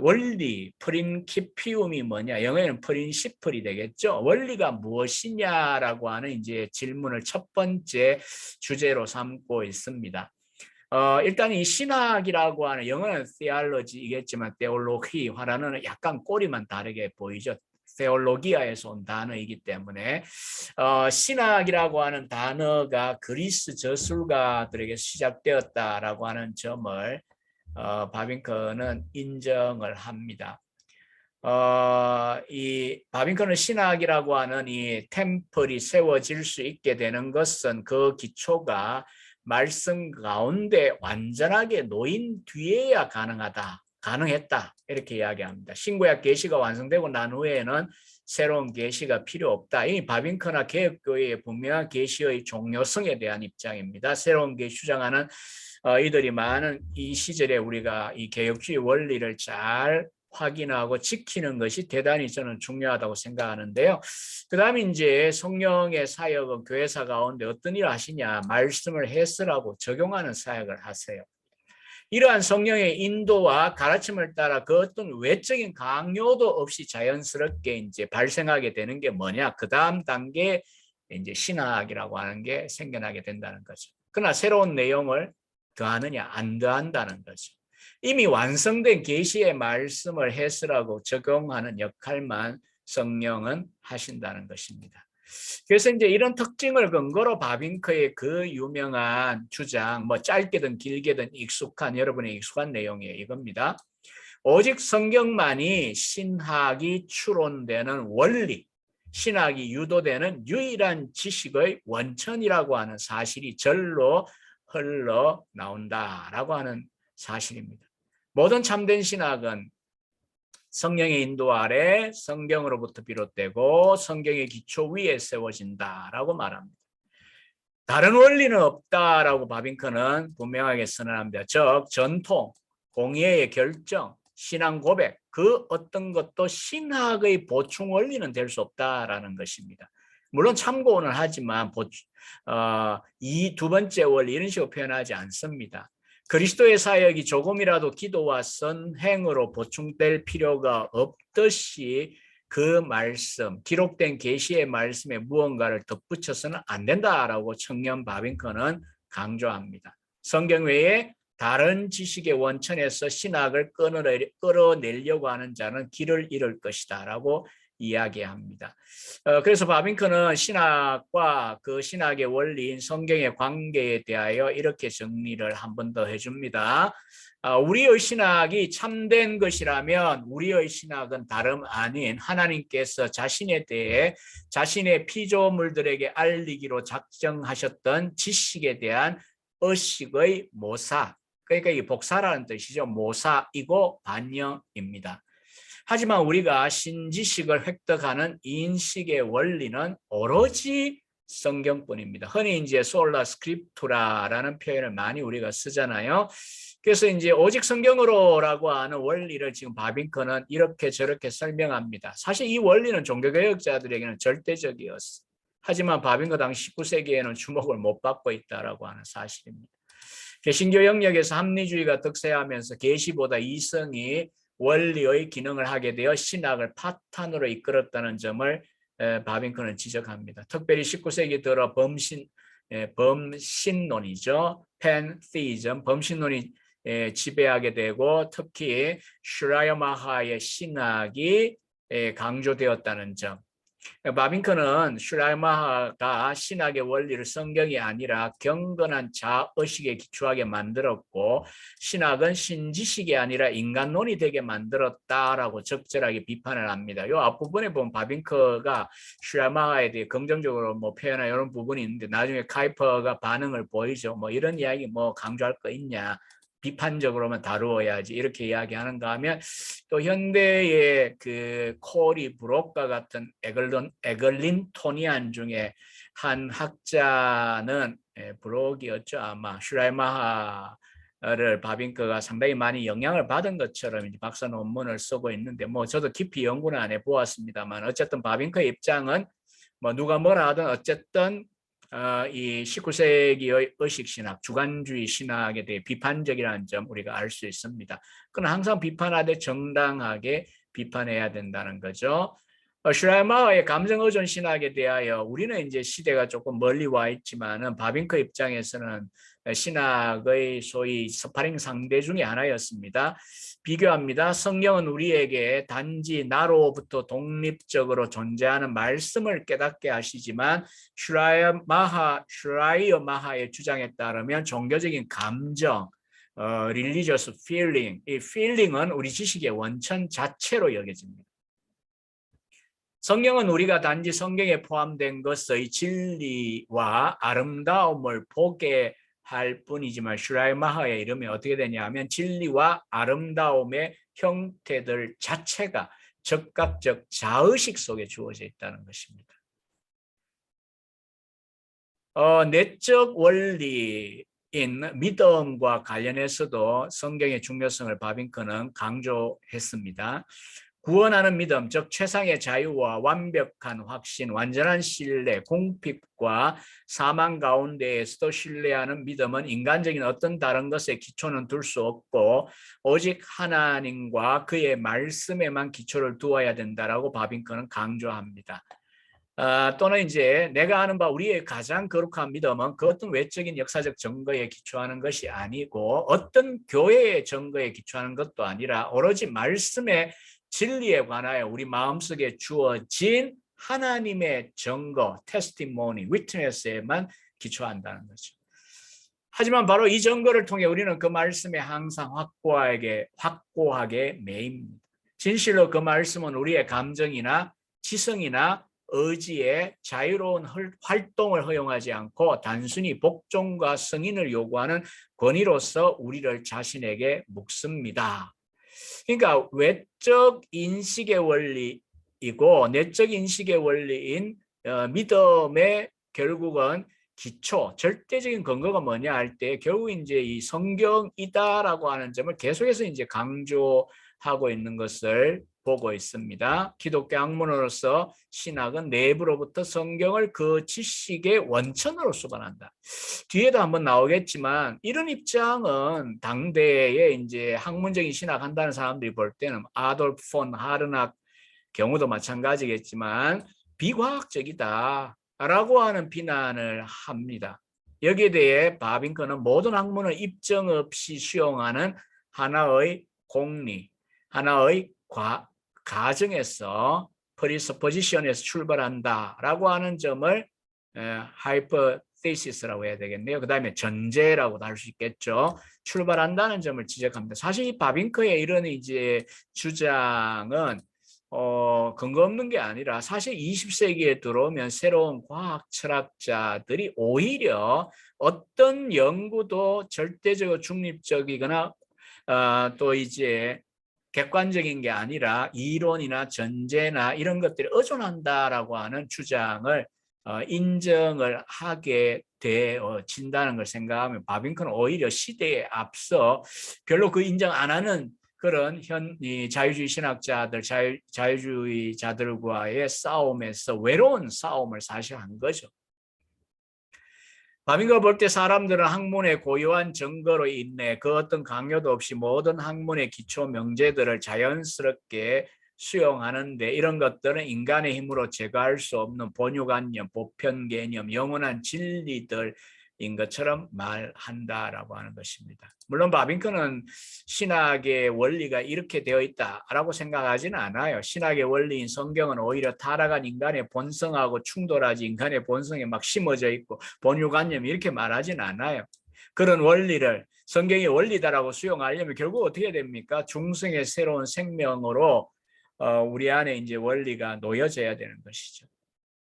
원리, 프린키피움이 뭐냐? 영어에는 프린시플이 되겠죠. 원리가 무엇이냐라고 하는 이제 질문을 첫 번째 주제로 삼고 있습니다. 일단 이 신학이라고 하는 영어는 theology이겠지만 theology 화라는 약간 꼬리만 다르게 보이죠. theologia에서 온 단어이기 때문에 신학이라고 하는 단어가 그리스 저술가들에게 시작되었다라고 하는 점을 바빙커는 인정을 합니다. 이 바빙커는 신학이라고 하는 이 템플이 세워질 수 있게 되는 것은 그 기초가 말씀 가운데 완전하게 놓인 뒤에야 가능했다 이렇게 이야기합니다. 신구약 계시가 완성되고 난 후에는 새로운 계시가 필요 없다. 이 바빙커나 개혁교회의 분명한 계시의 종료성에 대한 입장입니다. 새로운 계시 주장하는 이들이 많은 이 시절에 우리가 이 개혁주의 원리를 잘 확인하고 지키는 것이 대단히 저는 중요하다고 생각하는데요. 그 다음에 이제 성령의 사역은 교회사 가운데 어떤 일을 하시냐, 말씀을 해설하고 적용하는 사역을 하세요. 이러한 성령의 인도와 가르침을 따라 그 어떤 외적인 강요도 없이 자연스럽게 이제 발생하게 되는 게 뭐냐, 그 다음 단계 이제 신학이라고 하는 게 생겨나게 된다는 거죠. 그러나 새로운 내용을 더하느냐, 안 더한다는 거죠. 이미 완성된 계시의 말씀을 해설하고 적용하는 역할만 성령은 하신다는 것입니다. 그래서 이제 이런 특징을 근거로 바빙커의 그 유명한 주장, 뭐 짧게든 길게든 익숙한, 여러분의 익숙한 내용이에요. 이겁니다. 오직 성경만이 신학이 추론되는 원리, 신학이 유도되는 유일한 지식의 원천이라고 하는 사실이 절로 흘러나온다라고 하는 사실입니다. 모든 참된 신학은 성령의 인도 아래 성경으로부터 비롯되고 성경의 기초 위에 세워진다라고 말합니다. 다른 원리는 없다라고 바빙커는 분명하게 선언합니다. 즉 전통, 공예의 결정, 신앙 고백, 그 어떤 것도 신학의 보충 원리는 될 수 없다라는 것입니다. 물론 참고는 하지만 이 두 번째 원리 이런 식으로 표현하지 않습니다. 그리스도의 사역이 조금이라도 기도와 선행으로 보충될 필요가 없듯이 그 말씀, 기록된 계시의 말씀에 무언가를 덧붙여서는 안 된다라고 청년 바빙커는 강조합니다. 성경 외에 다른 지식의 원천에서 신학을 끌어내려고 하는 자는 길을 잃을 것이다 라고 이야기합니다. 그래서 바빙커는 신학과 그 신학의 원리인 성경의 관계에 대하여 이렇게 정리를 한 번 더 해줍니다. 우리의 신학이 참된 것이라면 우리의 신학은 다름 아닌 하나님께서 자신에 대해 자신의 피조물들에게 알리기로 작정하셨던 지식에 대한 의식의 모사, 그러니까 이 복사라는 뜻이죠. 모사이고 반영입니다. 하지만 우리가 신지식을 획득하는 인식의 원리는 오로지 성경뿐입니다. 흔히 이제 솔라 스크립투라라는 표현을 많이 우리가 쓰잖아요. 그래서 이제 오직 성경으로라고 하는 원리를 지금 바빙커는 이렇게 저렇게 설명합니다. 사실 이 원리는 종교개혁자들에게는 절대적이었어. 하지만 바빙커 당시 19세기에는 주목을 못 받고 있다라고 하는 사실입니다. 개신교 영역에서 합리주의가 득세하면서 계시보다 이성이 원리의 기능을 하게 되어 신학을 파탄으로 이끌었다는 점을 바빙커는 지적합니다. 특별히 19세기 들어 범신론이죠. 팬티즘, 범신론이 지배하게 되고 특히 슈라야마하의 신학이 강조되었다는 점. 바빙크는 슈라이마하가 신학의 원리를 성경이 아니라 경건한 자의식에 기초하게 만들었고 신학은 신지식이 아니라 인간론이 되게 만들었다라고 적절하게 비판을 합니다. 이 앞부분에 보면 바빙크가 슈라이마하에 대해 긍정적으로 뭐 표현한 이런 부분이 있는데 나중에 카이퍼가 반응을 보이죠. 뭐 이런 이야기 뭐 강조할 거 있냐. 비판적으로만 다루어야지 이렇게 이야기하는가 하면 또 현대의 그 코리 브록과 같은 에글린토니안 중에 한 학자는 브록이었죠. 아마 슈라이마하를 바빙크가 상당히 많이 영향을 받은 것처럼 이제 박사 논문을 쓰고 있는데 뭐 저도 깊이 연구는 안 해보았습니다만 어쨌든 바빙크의 입장은 뭐 누가 뭐라 하든 어쨌든 이 19세기의 의식신학, 주관주의 신학에 대해 비판적이라는 점 우리가 알 수 있습니다. 그건 항상 비판하되 정당하게 비판해야 된다는 거죠. 슈라이마어의 감정의존 신학에 대하여 우리는 이제 시대가 조금 멀리 와 있지만은 바빙크 입장에서는 신학의 소위 스파링 상대 중에 하나였습니다. 비교합니다. 성경은 우리에게 단지 나로부터 독립적으로 존재하는 말씀을 깨닫게 하시지만 슈라이어마하의 주장에 따르면 종교적인 감정, religious feeling, 이 feeling은 우리 지식의 원천 자체로 여겨집니다. 성경은 우리가 단지 성경에 포함된 것의 진리와 아름다움을 보게 할 뿐이지만 슈라이마하의 이름이 어떻게 되냐면 진리와 아름다움의 형태들 자체가 적각적 자의식 속에 주어져 있다는 것입니다. 내적 원리인 믿음과 관련해서도 성경의 중요성을 바빙크는 강조했습니다. 구원하는 믿음, 즉 최상의 자유와 완벽한 확신, 완전한 신뢰, 궁핍과 사망 가운데에서도 신뢰하는 믿음은 인간적인 어떤 다른 것에 기초는 둘 수 없고 오직 하나님과 그의 말씀에만 기초를 두어야 된다라고 바빙크는 강조합니다. 또는 이제 내가 아는 바 우리의 가장 거룩한 믿음은 그 어떤 외적인 역사적 증거에 기초하는 것이 아니고 어떤 교회의 증거에 기초하는 것도 아니라 오로지 말씀의 진리에 관하여 우리 마음속에 주어진 하나님의 증거, 테스티모니, 위트네스에만 기초한다는 거죠. 하지만 바로 이 증거를 통해 우리는 그 말씀에 항상 확고하게 매입니다. 진실로 그 말씀은 우리의 감정이나 지성이나 의지의 자유로운 활동을 허용하지 않고 단순히 복종과 승인을 요구하는 권위로서 우리를 자신에게 묵습니다. 그러니까 외적 인식의 원리이고 내적 인식의 원리인 믿음의 결국은 기초, 절대적인 근거가 뭐냐 할 때 결국 이제 이 성경이다라고 하는 점을 계속해서 이제 강조하고 있는 것을 보고 있습니다. 기독교 학문으로서 신학은 내부로부터 성경을 그 지식의 원천으로 수반한다. 뒤에도 한번 나오겠지만 이런 입장은 당대에 이제 학문적인 신학 한다는 사람들이 볼 때는 아돌프 폰 하르낙 경우도 마찬가지겠지만 비과학적이다라고 하는 비난을 합니다. 여기에 대해 바빙크는 모든 학문을 입증 없이 수용하는 하나의 공리, 하나의 가정에서 프리스포지션에서 출발한다라고 하는 점을 하이퍼테시스라고 해야 되겠네요. 그 다음에 전제라고도 할 수 있겠죠. 출발한다는 점을 지적합니다. 사실 이 바빙크의 이런 이제 주장은 근거 없는 게 아니라 사실 20세기에 들어오면 새로운 과학 철학자들이 오히려 어떤 연구도 절대적으로 중립적이거나 또 이제 객관적인 게 아니라 이론이나 전제나 이런 것들이 의존한다라고 하는 주장을 인정을 하게 되어진다는 걸 생각하면 바빙크는 오히려 시대에 앞서 별로 그 인정 안 하는 그런 자유주의 신학자들, 자유주의자들과의 싸움에서 외로운 싸움을 사실 한 거죠. 바빙크가 볼 때 사람들은 학문의 고유한 증거로 인해 그 어떤 강요도 없이 모든 학문의 기초 명제들을 자연스럽게 수용하는데 이런 것들은 인간의 힘으로 제거할 수 없는 본유관념, 보편 개념, 영원한 진리들 것처럼 말한다라고 하는 것입니다. 물론 바빙크는 신학의 원리가 이렇게 되어 있다라고 생각하지는 않아요. 신학의 원리인 성경은 오히려 타락한 인간의 본성하고 충돌하지 인간의 본성에 막 심어져 있고 본유관념이 이렇게 말하지는 않아요. 그런 원리를 성경의 원리다라고 수용하려면 결국 어떻게 됩니까? 중생의 새로운 생명으로 우리 안에 이제 원리가 놓여져야 되는 것이죠.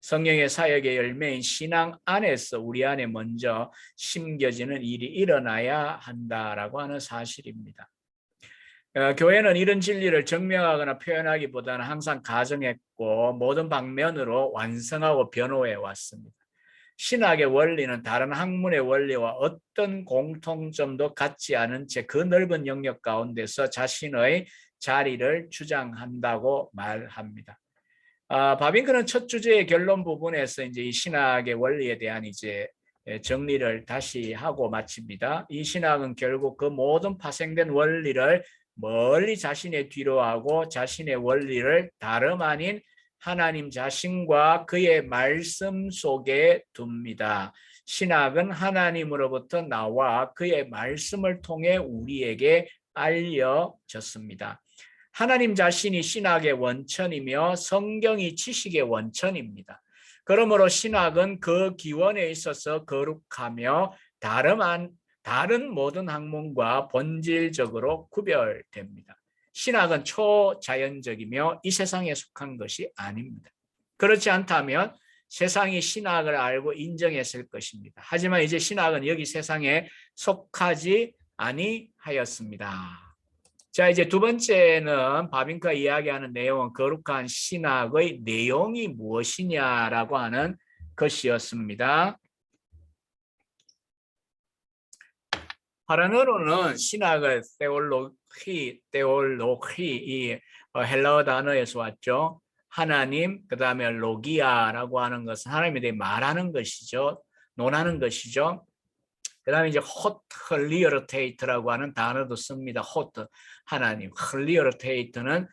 성령의 사역의 열매인 신앙 안에서 우리 안에 먼저 심겨지는 일이 일어나야 한다라고 하는 사실입니다. 교회는 이런 진리를 증명하거나 표현하기보다는 항상 가정했고 모든 방면으로 완성하고 변호해 왔습니다. 신학의 원리는 다른 학문의 원리와 어떤 공통점도 갖지 않은 채 그 넓은 영역 가운데서 자신의 자리를 주장한다고 말합니다. 바빙크는 첫 주제의 결론 부분에서 이제 이 신학의 원리에 대한 이제 정리를 다시 하고 마칩니다. 이 신학은 결국 그 모든 파생된 원리를 멀리 자신의 뒤로 하고 자신의 원리를 다름 아닌 하나님 자신과 그의 말씀 속에 둡니다. 신학은 하나님으로부터 나와 그의 말씀을 통해 우리에게 알려졌습니다. 하나님 자신이 신학의 원천이며 성경이 지식의 원천입니다. 그러므로 신학은 그 기원에 있어서 거룩하며 다른 모든 학문과 본질적으로 구별됩니다. 신학은 초자연적이며 이 세상에 속한 것이 아닙니다. 그렇지 않다면 세상이 신학을 알고 인정했을 것입니다. 하지만 이제 신학은 여기 세상에 속하지 아니하였습니다. 자, 이제 두 번째는 바빙크가 이야기하는 내용은 거룩한 신학의 내용이 무엇이냐라고 하는 것이었습니다. 하란어로는 신학을 테올로히 이 헬라어 단어에서 왔죠. 하나님, 그 다음에 로기아라고 하는 것은 하나님에 대해 말하는 것이죠. 논하는 것이죠. 그 다음에 이제 헐리어테이트라고 하는 단어도 씁니다. 하나님, 헐리어테이트는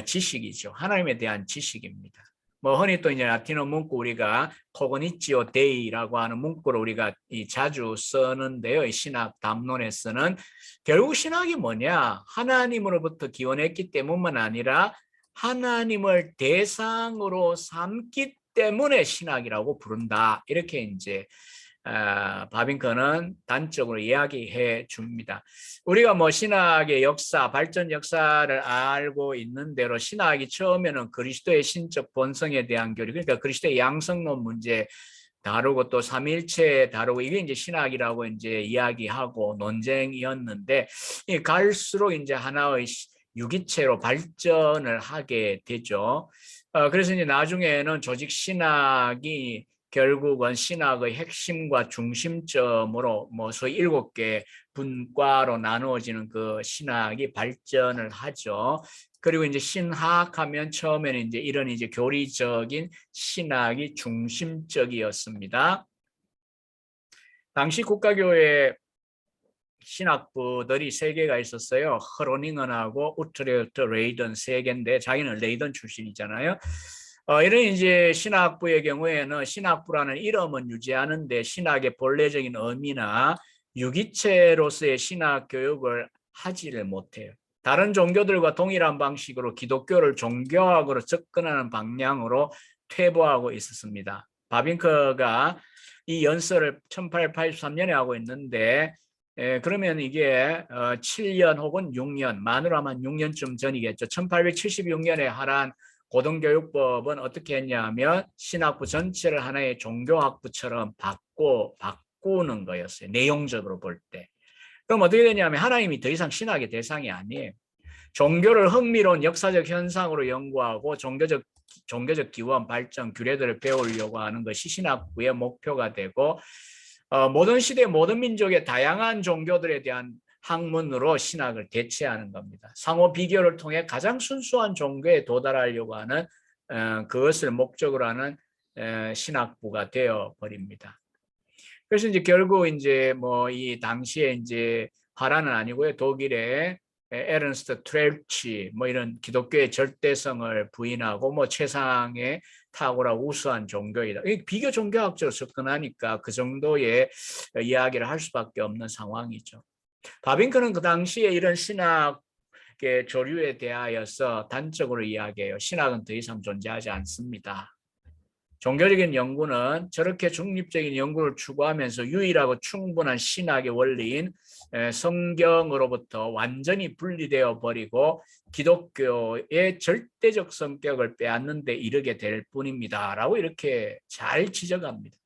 지식이죠. 하나님에 대한 지식입니다. 뭐 흔히 또 이제 라틴어 문구 우리가 코그니치오 데이라고 하는 문구를 우리가 자주 쓰는데요. 이 신학 담론에서는 결국 신학이 뭐냐? 하나님으로부터 기원했기 때문만 아니라 하나님을 대상으로 삼기 때문에 신학이라고 부른다. 이렇게 이제 바빙크는 단적으로 이야기해 줍니다. 우리가 뭐 신학의 역사, 발전 역사를 알고 있는 대로 신학이 처음에는 그리스도의 신적 본성에 대한 교리, 그러니까 그리스도의 양성론 문제 다루고 또 삼일체 다루고 이게 이제 신학이라고 이제 이야기하고 논쟁이었는데 갈수록 이제 하나의 유기체로 발전을 하게 되죠. 그래서 이제 나중에는 조직 신학이 결국은 신학의 핵심과 중심점으로 뭐 소위 7개 분과로 나누어지는 그 신학이 발전을 하죠. 그리고 이제 신학하면 처음에는 이제 이런 이제 교리적인 신학이 중심적이었습니다. 당시 국가교회 신학부들이 3개가 있었어요. 허로닝은하고 우트레흐트, 레이든 3개인데 자기는 레이든 출신이잖아요. 이런 이제 신학부의 경우에는 신학부라는 이름은 유지하는데 신학의 본래적인 의미나 유기체로서의 신학 교육을 하지를 못해요. 다른 종교들과 동일한 방식으로 기독교를 종교학으로 접근하는 방향으로 퇴보하고 있었습니다. 바빙크가 이 연설을 1883년에 하고 있는데 그러면 이게 7년 혹은 6년, 만으로 하면 6년쯤 전이겠죠. 1876년에 하란 고등교육법은 어떻게 했냐면 신학부 전체를 하나의 종교학부처럼 바꾸는 거였어요. 내용적으로 볼 때. 그럼 어떻게 되냐면 하나님이 더 이상 신학의 대상이 아니에요. 종교를 흥미로운 역사적 현상으로 연구하고 종교적 기원, 발전, 규례들을 배우려고 하는 것이 신학부의 목표가 되고 모든 시대, 모든 민족의 다양한 종교들에 대한 학문으로 신학을 대체하는 겁니다. 상호 비교를 통해 가장 순수한 종교에 도달하려고 하는 그것을 목적으로 하는 신학부가 되어 버립니다. 그래서 이제 결국 이제 뭐 이 당시에 이제 하란은 아니고요. 독일의 에른스트 트렐치 뭐 이런 기독교의 절대성을 부인하고 뭐 최상의 탁월하고 우수한 종교이다. 비교 종교학적으로 접근하니까 그 정도의 이야기를 할 수밖에 없는 상황이죠. 바빙크는 그 당시에 이런 신학의 조류에 대하여서 단적으로 이야기해요. 신학은 더 이상 존재하지 않습니다. 종교적인 연구는 저렇게 중립적인 연구를 추구하면서 유일하고 충분한 신학의 원리인 성경으로부터 완전히 분리되어 버리고 기독교의 절대적 성격을 빼앗는 데 이르게 될 뿐입니다. 라고 이렇게 잘 지적합니다.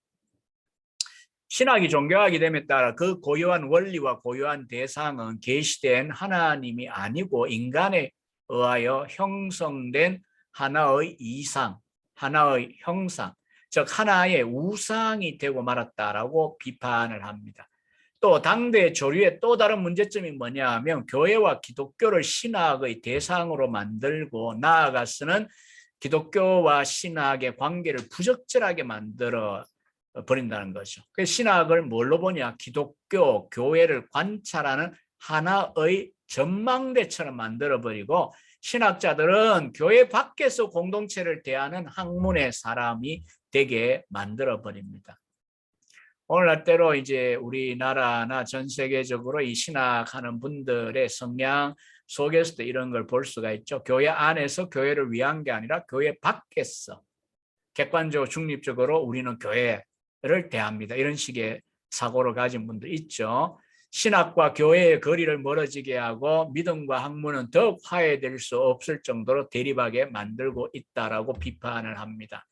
신학이 종교학이 됨에 따라 그 고유한 원리와 고유한 대상은 계시된 하나님이 아니고 인간에 의하여 형성된 하나의 이상, 하나의 형상, 즉 하나의 우상이 되고 말았다라고 비판을 합니다. 또 당대 조류의 또 다른 문제점이 뭐냐 하면 교회와 기독교를 신학의 대상으로 만들고 나아가서는 기독교와 신학의 관계를 부적절하게 만들어 버린다는 거죠. 그래서 신학을 뭘로 보냐? 기독교, 교회를 관찰하는 하나의 전망대처럼 만들어버리고 신학자들은 교회 밖에서 공동체를 대하는 학문의 사람이 되게 만들어버립니다. 오늘날 때로 이제 우리나라나 전 세계적으로 이 신학하는 분들의 성향 속에서도 이런 걸 볼 수가 있죠. 교회 안에서 교회를 위한 게 아니라 교회 밖에서 객관적으로 중립적으로 우리는 교회를 대합니다. 이런 식의 사고를 가진 분들 있죠. 신학과 교회의 거리를 멀어지게 하고 믿음과 학문은 더욱 화해될 수 없을 정도로 대립하게 만들고 있다라고 비판을 합니다.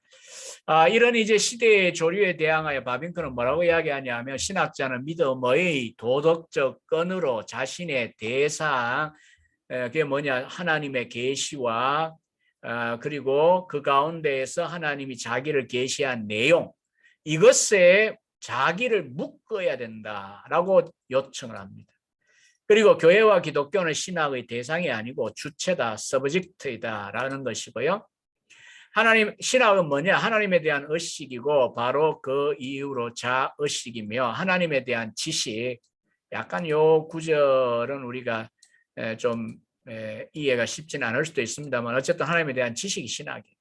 이런 이제 시대의 조류에 대항하여 바빙크는 뭐라고 이야기하냐면 신학자는 믿음의 도덕적根으로 자신의 대상, 그게 뭐냐 하나님의 계시와 그리고 그 가운데에서 하나님이 자기를 계시한 내용 이것에 자기를 묶어야 된다라고 요청을 합니다. 그리고 교회와 기독교는 신학의 대상이 아니고 주체다, 서브젝트이다라는 것이고요. 신학은 뭐냐? 하나님에 대한 의식이고 바로 그 이후로 자의식이며 하나님에 대한 지식. 약간 요 구절은 우리가 좀 이해가 쉽지는 않을 수도 있습니다만 어쨌든 하나님에 대한 지식이 신학이에요.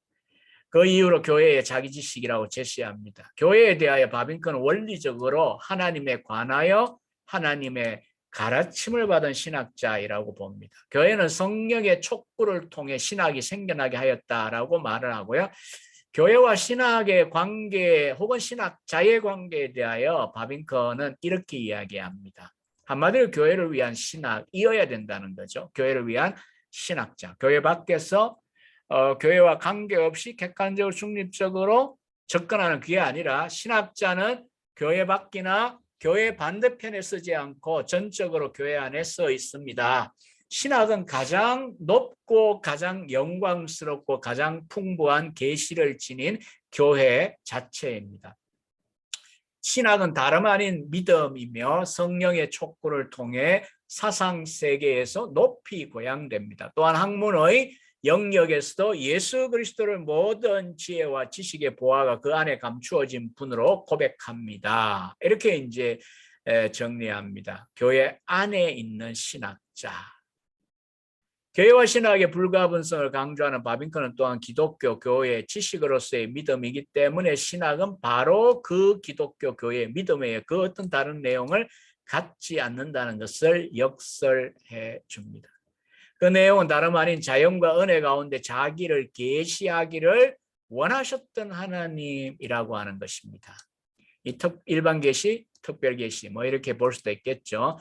그 이후로 교회의 자기 지식이라고 제시합니다. 교회에 대하여 바빙크는 원리적으로 하나님에 관하여 하나님의 가르침을 받은 신학자이라고 봅니다. 교회는 성령의 촉구를 통해 신학이 생겨나게 하였다라고 말을 하고요. 교회와 신학의 관계 혹은 신학자의 관계에 대하여 바빙크는 이렇게 이야기합니다. 한마디로 교회를 위한 신학이어야 된다는 거죠. 교회를 위한 신학자. 교회 밖에서 교회와 관계없이 객관적으로 중립적으로 접근하는 그게 아니라 신학자는 교회 밖이나 교회 반대편에 쓰지 않고 전적으로 교회 안에 써 있습니다. 신학은 가장 높고 가장 영광스럽고 가장 풍부한 계시를 지닌 교회 자체입니다. 신학은 다름 아닌 믿음이며 성령의 촉구를 통해 사상 세계에서 높이 고양됩니다. 또한 학문의 영역에서도 예수 그리스도를 모든 지혜와 지식의 보화가 그 안에 감추어진 분으로 고백합니다. 이렇게 이제 정리합니다. 교회 안에 있는 신학자. 교회와 신학의 불가분성을 강조하는 바빙크는 또한 기독교 교회의 지식으로서의 믿음이기 때문에 신학은 바로 그 기독교 교회의 믿음의 그 어떤 다른 내용을 갖지 않는다는 것을 역설해 줍니다. 그 내용은 다름 아닌 자연과 은혜 가운데 자기를 계시하기를 원하셨던 하나님이라고 하는 것입니다. 이 일반 계시, 특별 계시 뭐 이렇게 볼 수도 있겠죠.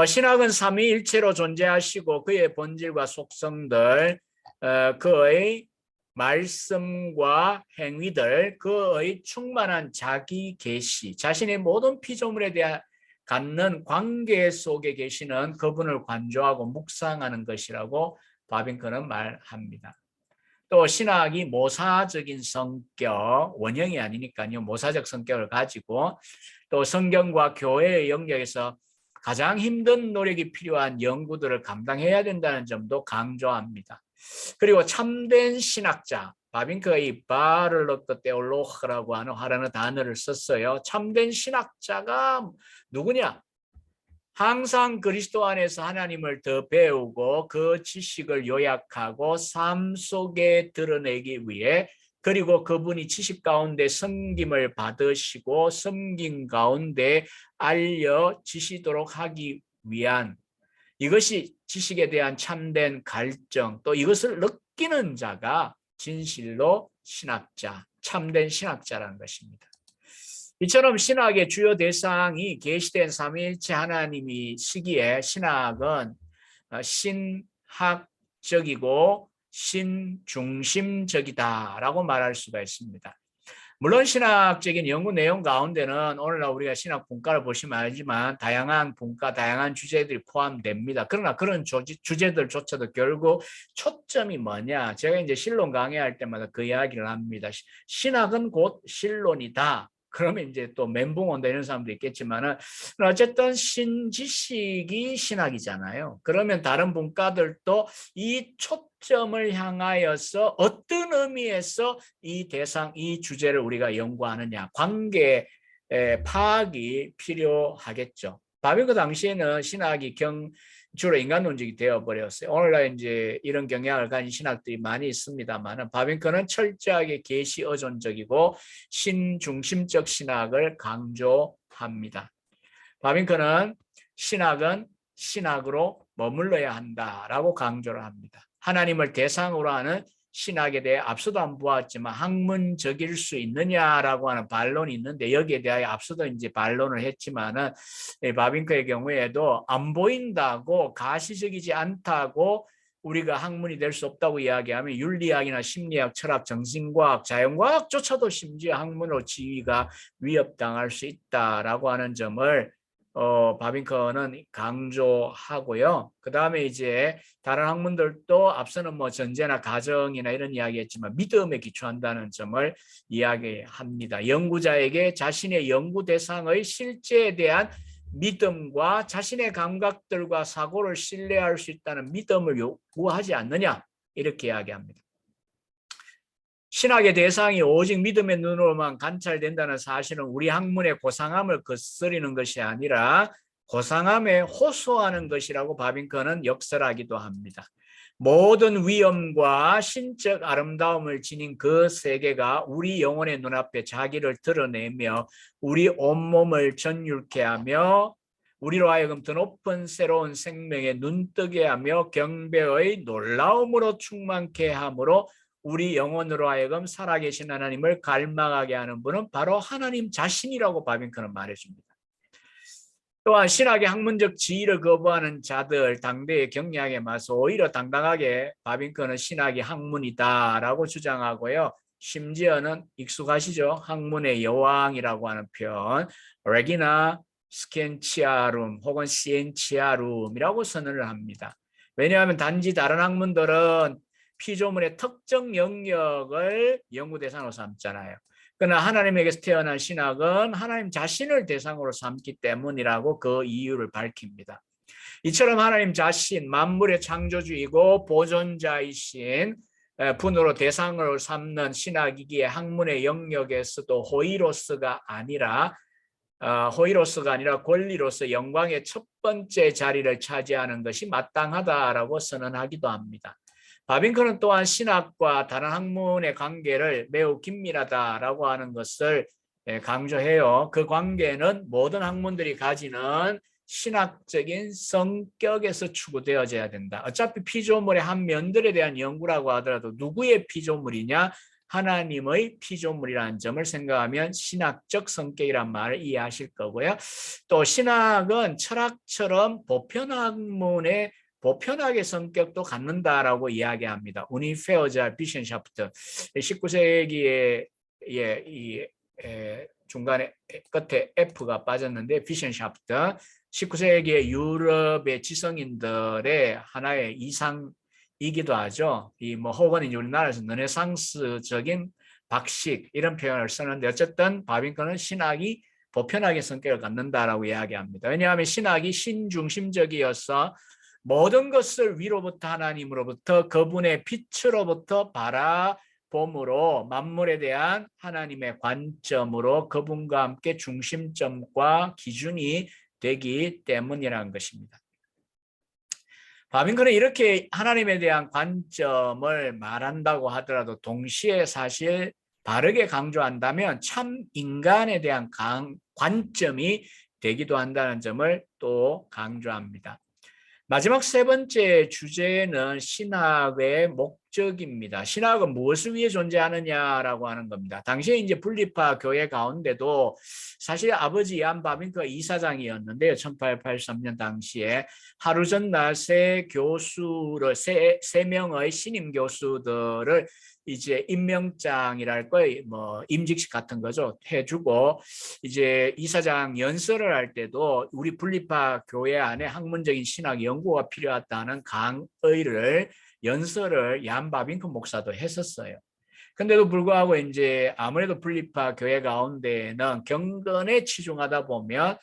신학은 삼위일체로 존재하시고 그의 본질과 속성들, 그의 말씀과 행위들, 그의 충만한 자기 계시, 자신의 모든 피조물에 대한 갖는 관계 속에 계시는 그분을 관조하고 묵상하는 것이라고 바빙크는 말합니다. 또 신학이 모사적인 성격, 원형이 아니니까요. 모사적 성격을 가지고 또 성경과 교회의 영역에서 가장 힘든 노력이 필요한 연구들을 감당해야 된다는 점도 강조합니다. 그리고 참된 신학자, 바빙크가 이 바를로트 테올로그라고 하는 하라는 단어를 썼어요. 참된 신학자가 누구냐? 항상 그리스도 안에서 하나님을 더 배우고 그 지식을 요약하고 삶 속에 드러내기 위해, 그리고 그분이 지식 가운데 섬김을 받으시고 섬김 가운데 알려지시도록 하기 위한, 이것이 지식에 대한 참된 갈증, 또 이것을 느끼는 자가 진실로 신학자, 참된 신학자라는 것입니다. 이처럼 신학의 주요 대상이 계시된 삼위일체 하나님이 시기에 신학은 신학적이고 신중심적이다라고 말할 수가 있습니다. 물론 신학적인 연구 내용 가운데는 오늘날 우리가 신학 분과를 보시면 알지만 다양한 분과, 다양한 주제들이 포함됩니다. 그러나 그런 주제들조차도 결국 초점이 뭐냐? 제가 이제 신론 강의할 때마다 그 이야기를 합니다. 신학은 곧 신론이다. 그러면 이제 또 멘붕 온다 이런 사람도 있겠지만은 어쨌든 신지식이 신학이잖아요. 그러면 다른 분과들도 이 초점을 향하여서 어떤 의미에서 이 대상, 이 주제를 우리가 연구하느냐, 관계 파악이 필요하겠죠. 바빙크 당시에는 신학이 주로 인간론적이 되어버렸어요. 오늘날 이제 이런 경향을 가진 신학들이 많이 있습니다만, 바빙크는 철저하게 계시 의존적이고 신중심적 신학을 강조합니다. 바빙크는 신학은 신학으로 머물러야 한다라고 강조를 합니다. 하나님을 대상으로 하는 신학에 대해 앞서도 안 보았지만 학문적일 수 있느냐라고 하는 반론이 있는데, 여기에 대하여 앞서도 이제 반론을 했지만은 바빙크의 경우에도 안 보인다고, 가시적이지 않다고 우리가 학문이 될 수 없다고 이야기하면 윤리학이나 심리학, 철학, 정신과학, 자연과학조차도 심지어 학문으로 지위가 위협당할 수 있다라고 하는 점을 바빙크는 강조하고요. 그 다음에 이제 다른 학문들도 앞서는 뭐 전제나 가정이나 이런 이야기했지만 믿음에 기초한다는 점을 이야기합니다. 연구자에게 자신의 연구 대상의 실제에 대한 믿음과 자신의 감각들과 사고를 신뢰할 수 있다는 믿음을 요구하지 않느냐, 이렇게 이야기합니다. 신학의 대상이 오직 믿음의 눈으로만 관찰된다는 사실은 우리 학문의 고상함을 거스르는 것이 아니라 고상함에 호소하는 것이라고 바빙크는 역설하기도 합니다. 모든 위엄과 신적 아름다움을 지닌 그 세계가 우리 영혼의 눈앞에 자기를 드러내며 우리 온몸을 전율케 하며 우리로 하여금 더 높은 새로운 생명에 눈뜨게 하며 경배의 놀라움으로 충만케 하므로 우리 영혼으로 하여금 살아계신 하나님을 갈망하게 하는 분은 바로 하나님 자신이라고 바빙크는 말해줍니다. 또한 신학의 학문적 지위를 거부하는 자들 당대의 경향에 맞서 오히려 당당하게 바빙크는 신학이 학문이다라고 주장하고요. 심지어는 익숙하시죠? 학문의 여왕이라고 하는 표현, 레기나 스켄치아룸 혹은 시엔치아룸이라고 선언을 합니다. 왜냐하면 단지 다른 학문들은 피조물의 특정 영역을 연구 대상으로 삼잖아요. 그러나 하나님에게서 태어난 신학은 하나님 자신을 대상으로 삼기 때문이라고 그 이유를 밝힙니다. 이처럼 하나님 자신, 만물의 창조주이고 보존자이신 분으로 대상을 삼는 신학이기에 학문의 영역에서도 호이로스가 아니라 권리로서 영광의 첫 번째 자리를 차지하는 것이 마땅하다라고 선언하기도 합니다. 바빙크는 또한 신학과 다른 학문의 관계를 매우 긴밀하다라고 하는 것을 강조해요. 그 관계는 모든 학문들이 가지는 신학적인 성격에서 추구되어져야 된다. 어차피 피조물의 한 면들에 대한 연구라고 하더라도 누구의 피조물이냐? 하나님의 피조물이라는 점을 생각하면 신학적 성격이란 말을 이해하실 거고요. 또 신학은 철학처럼 보편학의 성격도 갖는다라고 이야기합니다. 우니페어자 비션샤프트 19세기에 중간에 끝에 F가 빠졌는데 비션샤프트 19세기의 유럽의 지성인들의 하나의 이상이기도 하죠. 혹은 이제 우리나라에서 르네상스적인 박식 이런 표현을 쓰는데 어쨌든 바빙크는 신학이 보편학의 성격을 갖는다라고 이야기합니다. 왜냐하면 신학이 신중심적이어서 모든 것을 위로부터 하나님으로부터 그분의 빛으로부터 바라봄으로 만물에 대한 하나님의 관점으로 그분과 함께 중심점과 기준이 되기 때문이라는 것입니다. 바빙크는 이렇게 하나님에 대한 관점을 말한다고 하더라도 동시에 사실 바르게 강조한다면 참 인간에 대한 관점이 되기도 한다는 점을 또 강조합니다. 마지막 세 번째 주제는 신학의 목적입니다. 신학은 무엇을 위해 존재하느냐라고 하는 겁니다. 당시에 이제 분리파 교회 가운데도 사실 아버지 이안 바빙크가 이사장이었는데요. 1883년 당시에 하루 전날 세 명의 신임 교수들을 이제 임명장이랄 뭐 임직식 같은 거죠. 해주고 이제 이사장 연설을 할 때도 우리 분리파 교회 안에 학문적인 신학 연구가 필요하다는 연설을 얀 바빙크 목사도 했었어요. 근데도 불구하고 이제 아무래도 분리파 교회 가운데는 경건에 치중하다 보면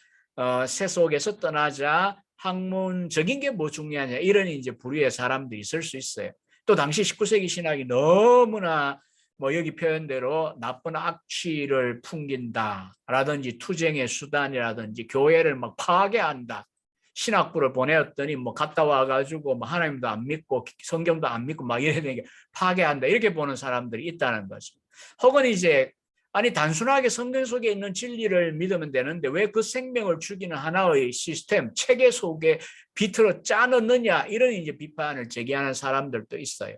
세속에서 떠나자 학문적인 게 뭐 중요하냐 이런 이제 부류의 사람들이 있을 수 있어요. 또 당시 19세기 신학이 너무나 뭐 여기 표현대로 나쁜 악취를 풍긴다라든지 투쟁의 수단이라든지 교회를 막 파괴한다. 신학부를 보내었더니 뭐 갔다 와가지고 뭐 하나님도 안 믿고 성경도 안 믿고 막 이렇게 파괴한다 이렇게 보는 사람들이 있다는 거죠. 혹은 이제 아니 단순하게 성경 속에 있는 진리를 믿으면 되는데 왜 그 생명을 죽이는 하나의 시스템 체계 속에 비틀어 짜 넣느냐 이런 이제 비판을 제기하는 사람들도 있어요.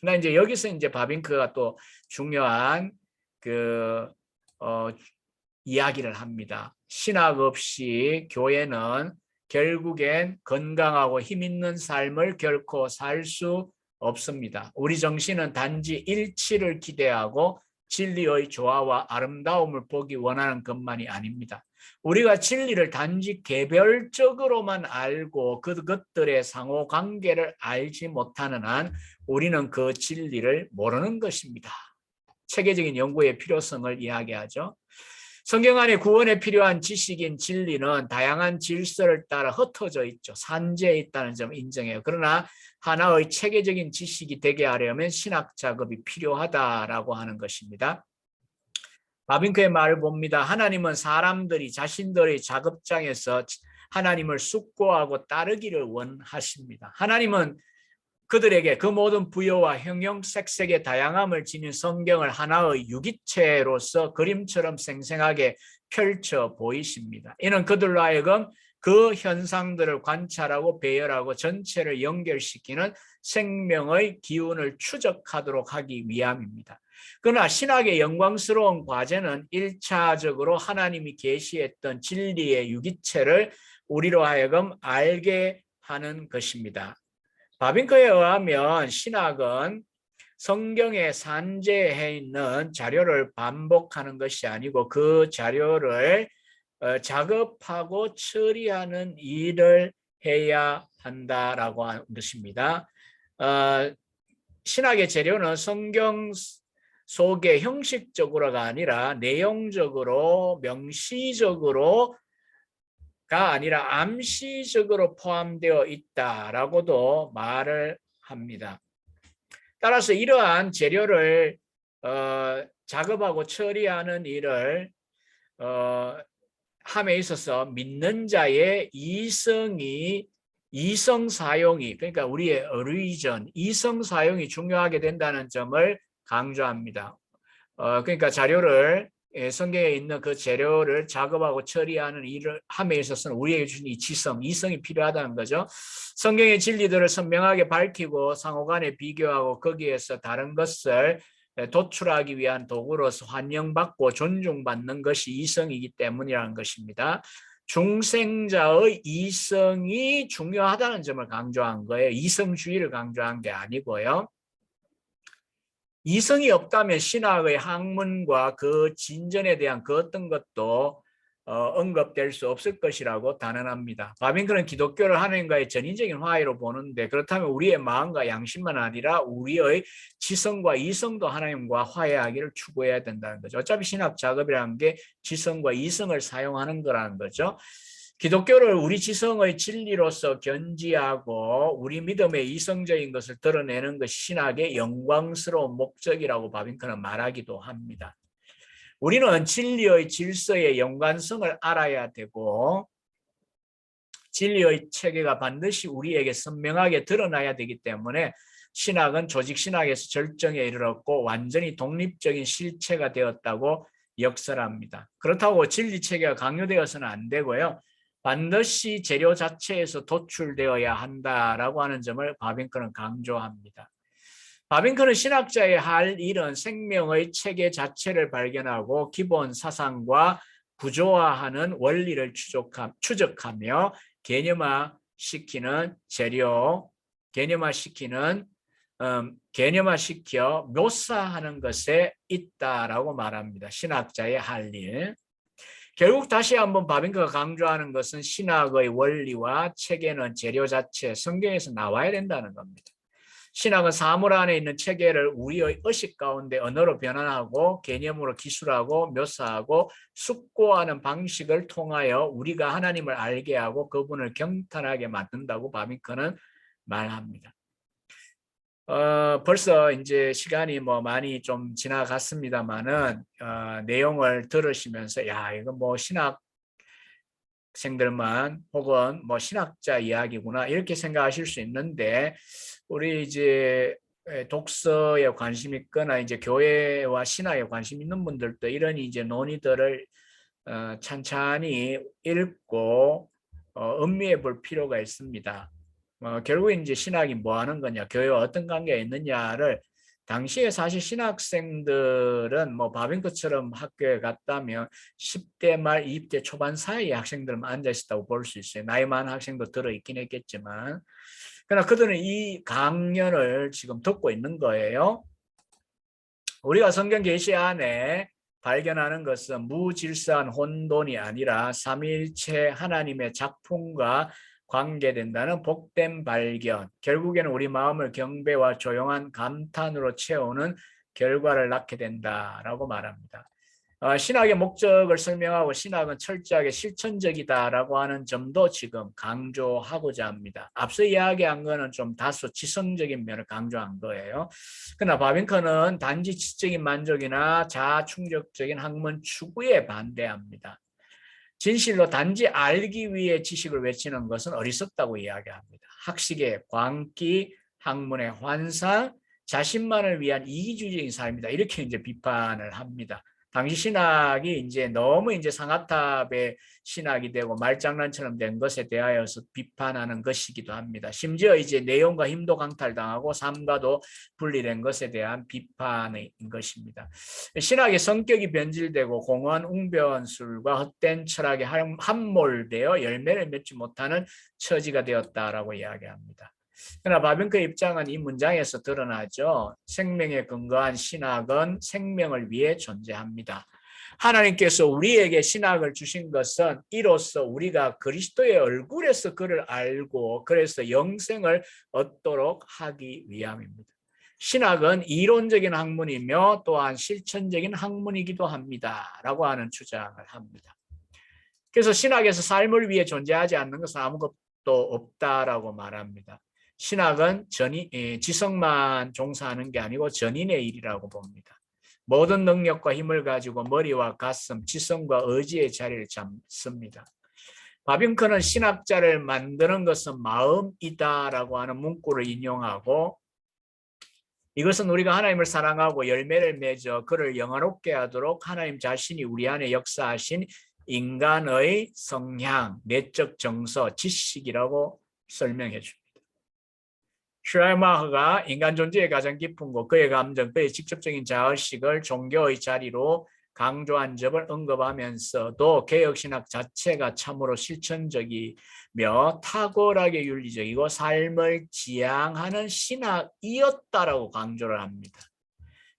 그러나 이제 여기서 이제 바빙크가 또 중요한 이야기를 합니다. 신학 없이 교회는 결국엔 건강하고 힘 있는 삶을 결코 살 수 없습니다. 우리 정신은 단지 일치를 기대하고 진리의 조화와 아름다움을 보기 원하는 것만이 아닙니다. 우리가 진리를 단지 개별적으로만 알고 그것들의 상호관계를 알지 못하는 한 우리는 그 진리를 모르는 것입니다. 체계적인 연구의 필요성을 이야기하죠. 성경 안에 구원에 필요한 지식인 진리는 다양한 질서를 따라 흩어져 있죠. 산재에 있다는 점을 인정해요. 그러나 하나의 체계적인 지식이 되게 하려면 신학 작업이 필요하다라고 하는 것입니다. 바빙크의 말을 봅니다. 하나님은 사람들이 자신들의 작업장에서 하나님을 숙고하고 따르기를 원하십니다. 하나님은 그들에게 그 모든 부여와 형형색색의 다양함을 지닌 성경을 하나의 유기체로서 그림처럼 생생하게 펼쳐 보이십니다. 이는 그들로 하여금 그 현상들을 관찰하고 배열하고 전체를 연결시키는 생명의 기운을 추적하도록 하기 위함입니다. 그러나 신학의 영광스러운 과제는 1차적으로 하나님이 계시했던 진리의 유기체를 우리로 하여금 알게 하는 것입니다. 바빙크에 의하면 신학은 성경에 산재해 있는 자료를 반복하는 것이 아니고 그 자료를 작업하고 처리하는 일을 해야 한다라고 하는 것입니다. 신학의 재료는 성경 속에 형식적으로가 아니라 내용적으로 명시적으로 가 아니라 암시적으로 포함되어 있다라고도 말을 합니다. 따라서 이러한 재료를 작업하고 처리하는 일을 함에 있어서 믿는 자의 이성 사용이 그러니까 우리의 어리전 이성 사용이 중요하게 된다는 점을 강조합니다. 그러니까 자료를 성경에 있는 그 재료를 작업하고 처리하는 일을 함에 있어서는 우리에게 주신 이 이성이 필요하다는 거죠. 성경의 진리들을 선명하게 밝히고 상호간에 비교하고 거기에서 다른 것을 도출하기 위한 도구로서 환영받고 존중받는 것이 이성이기 때문이라는 것입니다. 중생자의 이성이 중요하다는 점을 강조한 거예요. 이성주의를 강조한 게 아니고요. 이성이 없다면 신학의 학문과 그 진전에 대한 그 어떤 것도 언급될 수 없을 것이라고 단언합니다. 바빙크는 기독교를 하나님과의 전인적인 화해로 보는데 그렇다면 우리의 마음과 양심만 아니라 우리의 지성과 이성도 하나님과 화해하기를 추구해야 된다는 거죠. 어차피 신학 작업이라는 게 지성과 이성을 사용하는 거라는 거죠. 기독교를 우리 지성의 진리로서 견지하고 우리 믿음의 이성적인 것을 드러내는 것이 신학의 영광스러운 목적이라고 바빙크는 말하기도 합니다. 우리는 진리의 질서의 연관성을 알아야 되고 진리의 체계가 반드시 우리에게 선명하게 드러나야 되기 때문에 신학은 조직 신학에서 절정에 이르렀고 완전히 독립적인 실체가 되었다고 역설합니다. 그렇다고 진리 체계가 강요되어서는 안 되고요. 반드시 재료 자체에서 도출되어야 한다라고 하는 점을 바빙크는 강조합니다. 바빙크는 신학자의 할 일은 생명의 체계 자체를 발견하고 기본 사상과 구조화하는 원리를 추적하며 개념화시키는 재료, 개념화시켜 묘사하는 것에 있다라고 말합니다. 신학자의 할 일. 결국 다시 한번 바빙크가 강조하는 것은 신학의 원리와 체계는 재료 자체, 성경에서 나와야 된다는 겁니다. 신학은 사물 안에 있는 체계를 우리의 의식 가운데 언어로 변환하고 개념으로 기술하고 묘사하고 숙고하는 방식을 통하여 우리가 하나님을 알게 하고 그분을 경탄하게 만든다고 바빙크는 말합니다. 벌써 이제 시간이 뭐 많이 좀 지나갔습니다만은 내용을 들으시면서 야 이거 뭐 신학생들만 혹은 뭐 신학자 이야기구나 이렇게 생각하실 수 있는데 우리 이제 독서에 관심 있거나 이제 교회와 신학에 관심 있는 분들도 이런 이제 논의들을 찬찬히 읽고 음미해 볼 필요가 있습니다. 결국 이제 신학이 뭐 하는 거냐, 교회와 어떤 관계가 있느냐를 당시에 사실 신학생들은 뭐 바빙크처럼 학교에 갔다면 10대 말 20대 초반 사이에 학생들만 앉아 있었다고 볼 수 있어요. 나이 많은 학생도 들어있긴 했겠지만 그러나 그들은 이 강연을 지금 듣고 있는 거예요. 우리가 성경 계시 안에 발견하는 것은 무질서한 혼돈이 아니라 삼위일체 하나님의 작품과 관계된다는 복된 발견, 결국에는 우리 마음을 경배와 조용한 감탄으로 채우는 결과를 낳게 된다라고 말합니다. 신학의 목적을 설명하고 신학은 철저하게 실천적이다라고 하는 점도 지금 강조하고자 합니다. 앞서 이야기한 거는 좀 다소 지성적인 면을 강조한 거예요. 그러나 바빙크는 단지 지적인 만족이나 자아충족적인 학문 추구에 반대합니다. 진실로 단지 알기 위해 지식을 외치는 것은 어리석다고 이야기합니다. 학식의 광기, 학문의 환상, 자신만을 위한 이기주의적인 삶이다. 이렇게 이제 비판을 합니다. 당시 신학이 이제 너무 이제 상아탑의 신학이 되고 말장난처럼 된 것에 대하여서 비판하는 것이기도 합니다. 심지어 이제 내용과 힘도 강탈당하고 삶과도 분리된 것에 대한 비판인 것입니다. 신학의 성격이 변질되고 공허한 웅변술과 헛된 철학에 함몰되어 열매를 맺지 못하는 처지가 되었다라고 이야기합니다. 그러나 바빙크의 입장은 이 문장에서 드러나죠. 생명에 근거한 신학은 생명을 위해 존재합니다. 하나님께서 우리에게 신학을 주신 것은 이로써 우리가 그리스도의 얼굴에서 그를 알고 그래서 영생을 얻도록 하기 위함입니다. 신학은 이론적인 학문이며 또한 실천적인 학문이기도 합니다. 라고 하는 주장을 합니다. 그래서 신학에서 삶을 위해 존재하지 않는 것은 아무것도 없다라고 말합니다. 신학은 지성만 종사하는 게 아니고 전인의 일이라고 봅니다. 모든 능력과 힘을 가지고 머리와 가슴, 지성과 의지의 자리를 잡습니다. 바빙크는 신학자를 만드는 것은 마음이다라고 하는 문구를 인용하고 이것은 우리가 하나님을 사랑하고 열매를 맺어 그를 영화롭게 하도록 하나님 자신이 우리 안에 역사하신 인간의 성향, 내적 정서, 지식이라고 설명해 줍니다. 슈라이마허가 인간 존재의 가장 깊은 곳, 그의 감정, 그의 직접적인 자의식을 종교의 자리로 강조한 점을 언급하면서도 개혁신학 자체가 참으로 실천적이며 탁월하게 윤리적이고 삶을 지향하는 신학이었다라고 강조를 합니다.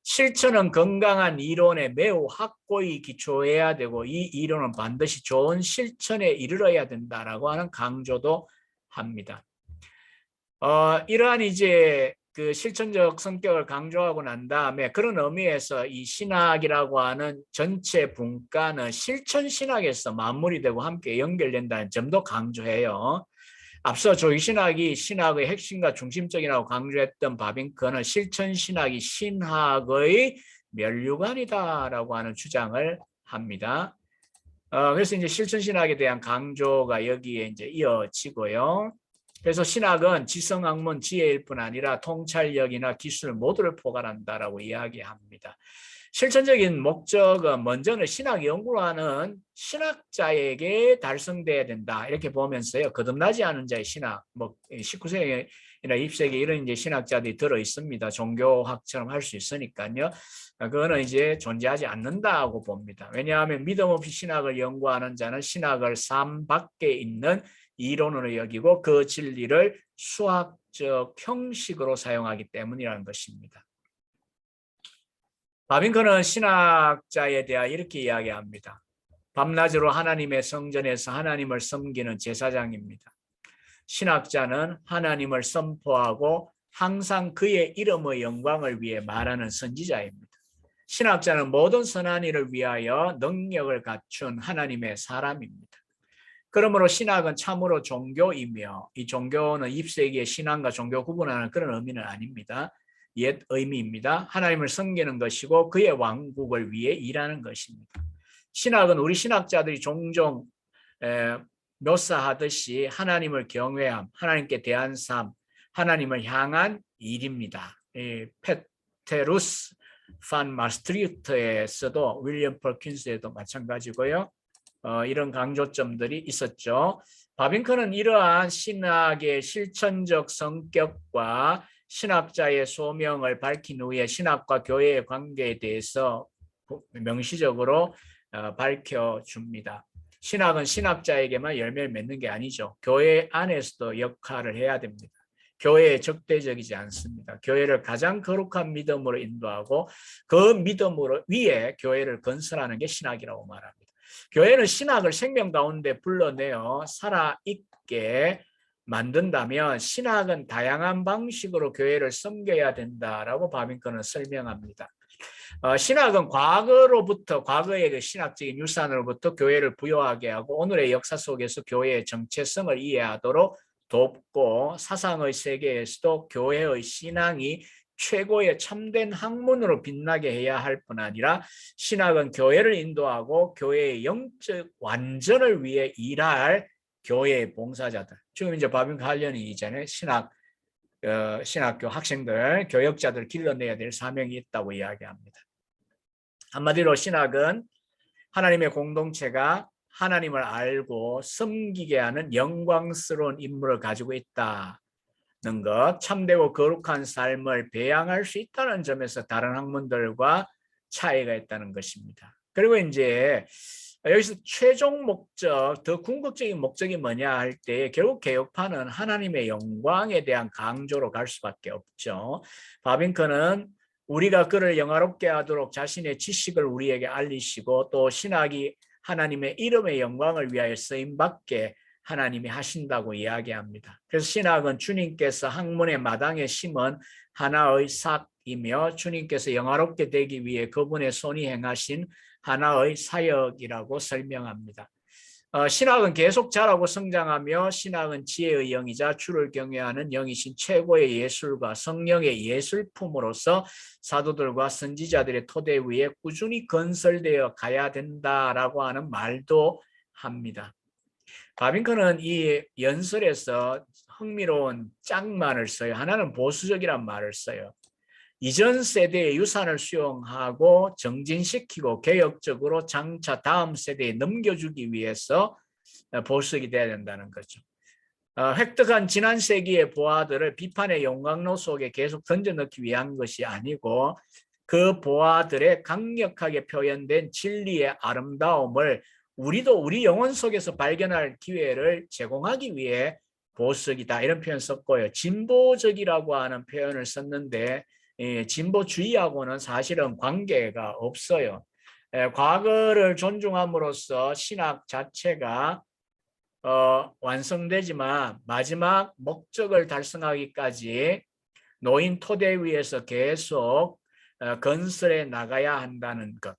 실천은 건강한 이론에 매우 확고히 기초해야 되고 이 이론은 반드시 좋은 실천에 이르러야 된다라고 하는 강조도 합니다. 이러한 이제 그 실천적 성격을 강조하고 난 다음에 그런 의미에서 이 신학이라고 하는 전체 분과는 실천 신학에서 마무리되고 함께 연결된다는 점도 강조해요. 앞서 조직신학이 신학의 핵심과 중심적이라고 강조했던 바빙크는 실천 신학이 신학의 면류관이다라고 하는 주장을 합니다. 그래서 이제 실천신학에 대한 강조가 여기에 이제 이어지고요. 그래서 신학은 지성학문 지혜일 뿐 아니라 통찰력이나 기술 모두를 포괄한다라고 이야기합니다. 실천적인 목적은 먼저는 신학 연구를 하는 신학자에게 달성돼야 된다. 이렇게 보면서요. 거듭나지 않은 자의 신학, 뭐 19세기나 20세기 이런 이제 신학자들이 들어 있습니다. 종교학처럼 할 수 있으니까요. 그거는 이제 존재하지 않는다고 봅니다. 왜냐하면 믿음 없이 신학을 연구하는 자는 신학을 삶 밖에 있는 이론으로 여기고 그 진리를 수학적 형식으로 사용하기 때문이라는 것입니다. 바빙크는 신학자에 대하여 이렇게 이야기합니다. 밤낮으로 하나님의 성전에서 하나님을 섬기는 제사장입니다. 신학자는 하나님을 선포하고 항상 그의 이름의 영광을 위해 말하는 선지자입니다. 신학자는 모든 선한 일을 위하여 능력을 갖춘 하나님의 사람입니다. 그러므로 신학은 참으로 종교이며 이 종교는 20세기의 신앙과 종교 구분하는 그런 의미는 아닙니다. 옛 의미입니다. 하나님을 섬기는 것이고 그의 왕국을 위해 일하는 것입니다. 신학은 우리 신학자들이 종종 묘사하듯이 하나님을 경외함, 하나님께 대한 삶, 하나님을 향한 일입니다. 페테루스 판 마스트리트에서도 윌리엄 퍼킨스에도 마찬가지고요. 이런 강조점들이 있었죠. 바빙크는 이러한 신학의 실천적 성격과 신학자의 소명을 밝힌 후에 신학과 교회의 관계에 대해서 명시적으로 밝혀줍니다. 신학은 신학자에게만 열매를 맺는 게 아니죠. 교회 안에서도 역할을 해야 됩니다. 교회에 적대적이지 않습니다. 교회를 가장 거룩한 믿음으로 인도하고 그 믿음으로 위에 교회를 건설하는 게 신학이라고 말합니다. 교회는 신학을 생명 가운데 불러내어 살아있게 만든다면 신학은 다양한 방식으로 교회를 섬겨야 된다라고 바빙크는 설명합니다. 신학은 과거의 그 신학적인 유산으로부터 교회를 부여하게 하고 오늘의 역사 속에서 교회의 정체성을 이해하도록 돕고 사상의 세계에서도 교회의 신앙이 최고의 참된 학문으로 빛나게 해야 할 뿐 아니라 신학은 교회를 인도하고 교회의 영적 완전을 위해 일할 교회의 봉사자들. 지금 이제 바빙크 하려니 이전에 신학교 학생들, 교역자들 길러내야 될 사명이 있다고 이야기합니다. 한마디로 신학은 하나님의 공동체가 하나님을 알고 섬기게 하는 영광스러운 임무를 가지고 있다는 것, 참되고 거룩한 삶을 배양할 수 있다는 점에서 다른 학문들과 차이가 있다는 것입니다. 그리고 이제 여기서 최종 목적, 더 궁극적인 목적이 뭐냐 할 때 결국 개혁파는 하나님의 영광에 대한 강조로 갈 수밖에 없죠. 바빙크는 우리가 그를 영화롭게 하도록 자신의 지식을 우리에게 알리시고 또 신학이 하나님의 이름의 영광을 위하여 쓰임받게 하나님이 하신다고 이야기합니다. 그래서 신학은 주님께서 학문의 마당에 심은 하나의 삭이며 주님께서 영화롭게 되기 위해 그분의 손이 행하신 하나의 사역이라고 설명합니다. 신학은 계속 자라고 성장하며 신학은 지혜의 영이자 주를 경외하는 영이신 최고의 예술과 성령의 예술품으로서 사도들과 선지자들의 토대 위에 꾸준히 건설되어 가야 된다라고 하는 말도 합니다. 바빙크는 이 연설에서 흥미로운 짝말을 써요. 하나는 보수적이란 말을 써요. 이전 세대의 유산을 수용하고 정진시키고 개혁적으로 장차 다음 세대에 넘겨주기 위해서 보수적이 돼야 된다는 거죠. 획득한 지난 세기의 보아들을 비판의 용광로 속에 계속 던져넣기 위한 것이 아니고 그 보아들의 강력하게 표현된 진리의 아름다움을 우리도 우리 영혼 속에서 발견할 기회를 제공하기 위해 보수적이다 이런 표현 썼고요. 진보적이라고 하는 표현을 썼는데 진보주의하고는 사실은 관계가 없어요. 과거를 존중함으로써 신학 자체가 완성되지만 마지막 목적을 달성하기까지 놓인 토대 위에서 계속 건설해 나가야 한다는 것.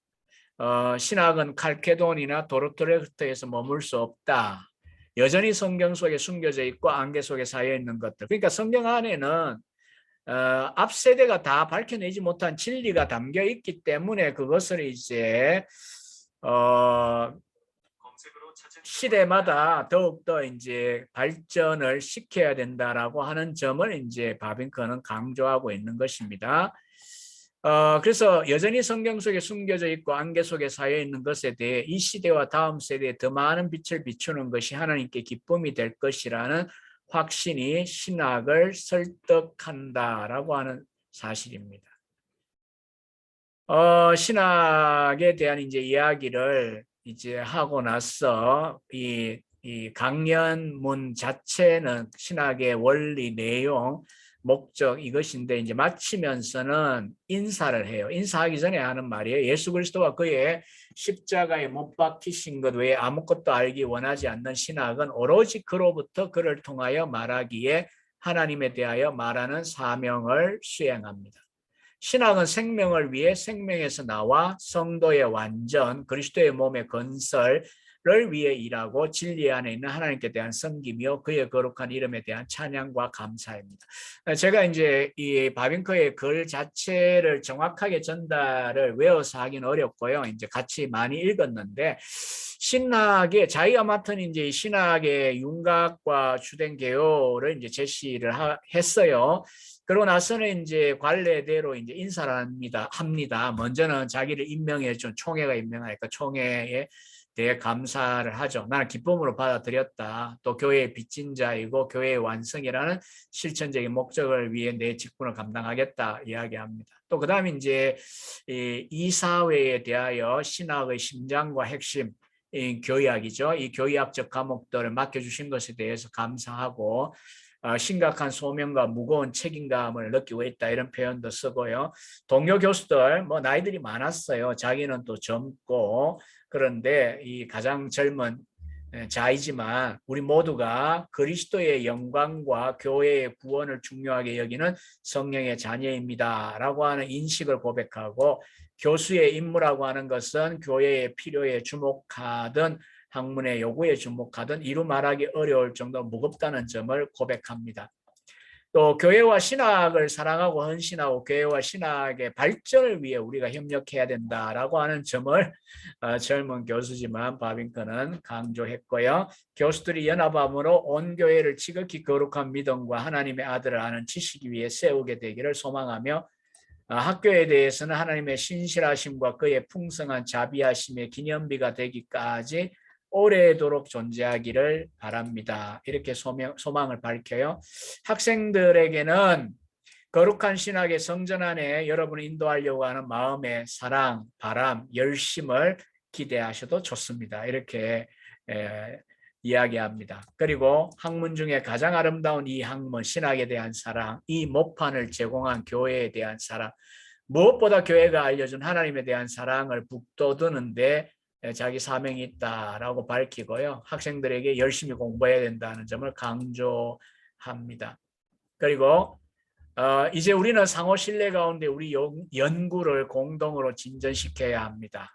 신학은 칼케돈이나 도르트레흐트에서 머물 수 없다. 여전히 성경 속에 숨겨져 있고 안개 속에 쌓여 있는 것들. 그러니까 성경 안에는 앞 세대가 다 밝혀내지 못한 진리가 담겨 있기 때문에 그것을 이제 시대마다 더욱더 이제 발전을 시켜야 된다라고 하는 점을 이제 바빙커는 강조하고 있는 것입니다. 그래서 여전히 성경 속에 숨겨져 있고 안개 속에 쌓여 있는 것에 대해 이 시대와 다음 세대에 더 많은 빛을 비추는 것이 하나님께 기쁨이 될 것이라는 확신이 신학을 설득한다라고 하는 사실입니다. 신학에 대한 이제 이야기를 이제 하고 나서 이 강연문 자체는 신학의 원리, 내용, 목적 이것인데 이제 마치면서는 인사를 해요. 인사하기 전에 하는 말이에요. 예수 그리스도와 그의 십자가에 못 박히신 것 외에 아무것도 알기 원하지 않는 신학은 오로지 그로부터 그를 통하여 말하기에 하나님에 대하여 말하는 사명을 수행합니다. 신학은 생명을 위해 생명에서 나와 성도의 완전, 그리스도의 몸의 건설을 위해 일하고 진리 안에 있는 하나님께 대한 섬김이요 그의 거룩한 이름에 대한 찬양과 감사입니다. 제가 이제 이 바빙커의 글 자체를 정확하게 전달을 외워서 하기는 어렵고요. 이제 같이 많이 읽었는데 신학의 자기가 맡은 이제 신학의 윤곽과 주된 개요를 이제 제시를 했어요. 그러고 나서는 이제 관례대로 이제 인사를 합니다. 먼저는 자기를 임명해 준 총회가 임명하니까 총회에 대해 감사를 하죠. 나는 기쁨으로 받아들였다. 또 교회의 빚진 자이고 교회의 완성이라는 실천적인 목적을 위해 내 직분을 감당하겠다 이야기합니다. 또 그다음에 이제 이 사회에 대하여 신학의 심장과 핵심 교의학이죠. 이 교의학적 과목들을 맡겨주신 것에 대해서 감사하고 심각한 소명과 무거운 책임감을 느끼고 있다 이런 표현도 쓰고요. 동료 교수들 뭐 나이들이 많았어요. 자기는 또 젊고 그런데 이 가장 젊은 자이지만 우리 모두가 그리스도의 영광과 교회의 구원을 중요하게 여기는 성령의 자녀입니다 라고 하는 인식을 고백하고 교수의 임무라고 하는 것은 교회의 필요에 주목하든 학문의 요구에 주목하든 이루 말하기 어려울 정도로 무겁다는 점을 고백합니다. 또 교회와 신학을 사랑하고 헌신하고 교회와 신학의 발전을 위해 우리가 협력해야 된다라고 하는 점을 젊은 교수지만 바빙커는 강조했고요. 교수들이 연합함으로 온 교회를 지극히 거룩한 믿음과 하나님의 아들을 아는 지식 위에 세우게 되기를 소망하며 학교에 대해서는 하나님의 신실하심과 그의 풍성한 자비하심의 기념비가 되기까지 오래도록 존재하기를 바랍니다. 이렇게 소망을 밝혀요. 학생들에게는 거룩한 신학의 성전 안에 여러분을 인도하려고 하는 마음의 사랑, 바람, 열심을 기대하셔도 좋습니다. 이렇게 이야기합니다. 그리고 학문 중에 가장 아름다운 이 학문, 신학에 대한 사랑, 이 모판을 제공한 교회에 대한 사랑, 무엇보다 교회가 알려준 하나님에 대한 사랑을 북돋우는데 자기 사명이 있다라고 밝히고요. 학생들에게 열심히 공부해야 된다는 점을 강조합니다. 그리고 이제 우리는 상호 신뢰 가운데 우리 연구를 공동으로 진전시켜야 합니다.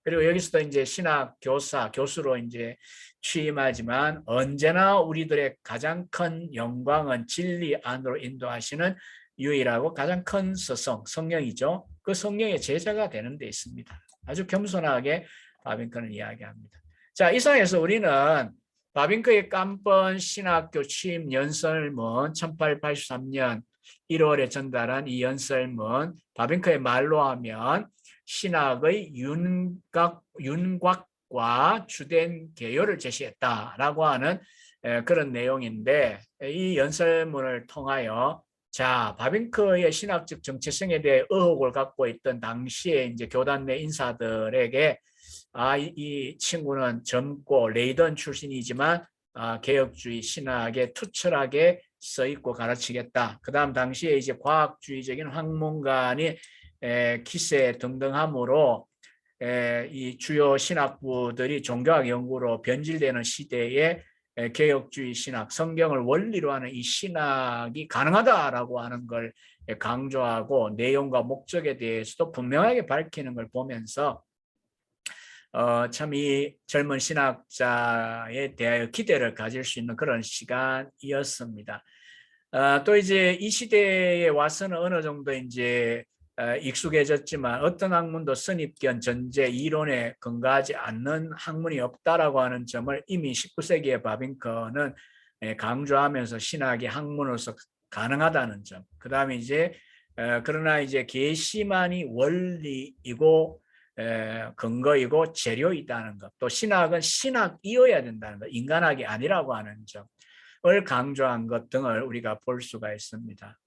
그리고 여기서도 이제 신학 교수로 이제 취임하지만 언제나 우리들의 가장 큰 영광은 진리 안으로 인도하시는 유일하고 가장 큰 스승, 성령이죠. 그 성령의 제자가 되는 데 있습니다. 아주 겸손하게 바빙커는 이야기합니다. 자, 이상해서 우리는 바빙커의 깜번 신학교 취임 연설문 1883년 1월에 전달한 이 연설문 바빙커의 말로 하면 신학의 윤곽과 주된 개요를 제시했다라고 하는 그런 내용인데 이 연설문을 통하여 자, 바빙커의 신학적 정체성에 대해 의혹을 갖고 있던 당시에 이제 교단 내 인사들에게 이 친구는 젊고 레이던 출신이지만 개혁주의 신학에 투철하게 써 있고 가르치겠다. 그 다음 당시에 이제 과학주의적인 학문관이 기세 등등하므로 이 주요 신학부들이 종교학 연구로 변질되는 시대에 개혁주의 신학, 성경을 원리로 하는 이 신학이 가능하다라고 하는 걸 강조하고 내용과 목적에 대해서도 분명하게 밝히는 걸 보면서 참 이 젊은 신학자에 대하여 기대를 가질 수 있는 그런 시간이었습니다. 또 이제 이 시대에 와서는 어느 정도 이제 익숙해졌지만 어떤 학문도 선입견, 전제, 이론에 근거하지 않는 학문이 없다라고 하는 점을 이미 19세기의 바빙커는 강조하면서 신학이 학문으로서 가능하다는 점. 그 다음에 이제 그러나 이제 계시만이 원리이고 근거이고 재료이다는 것. 또 신학은 신학이어야 된다는 것. 인간학이 아니라고 하는 점을 강조한 것 등을 우리가 볼 수가 있습니다.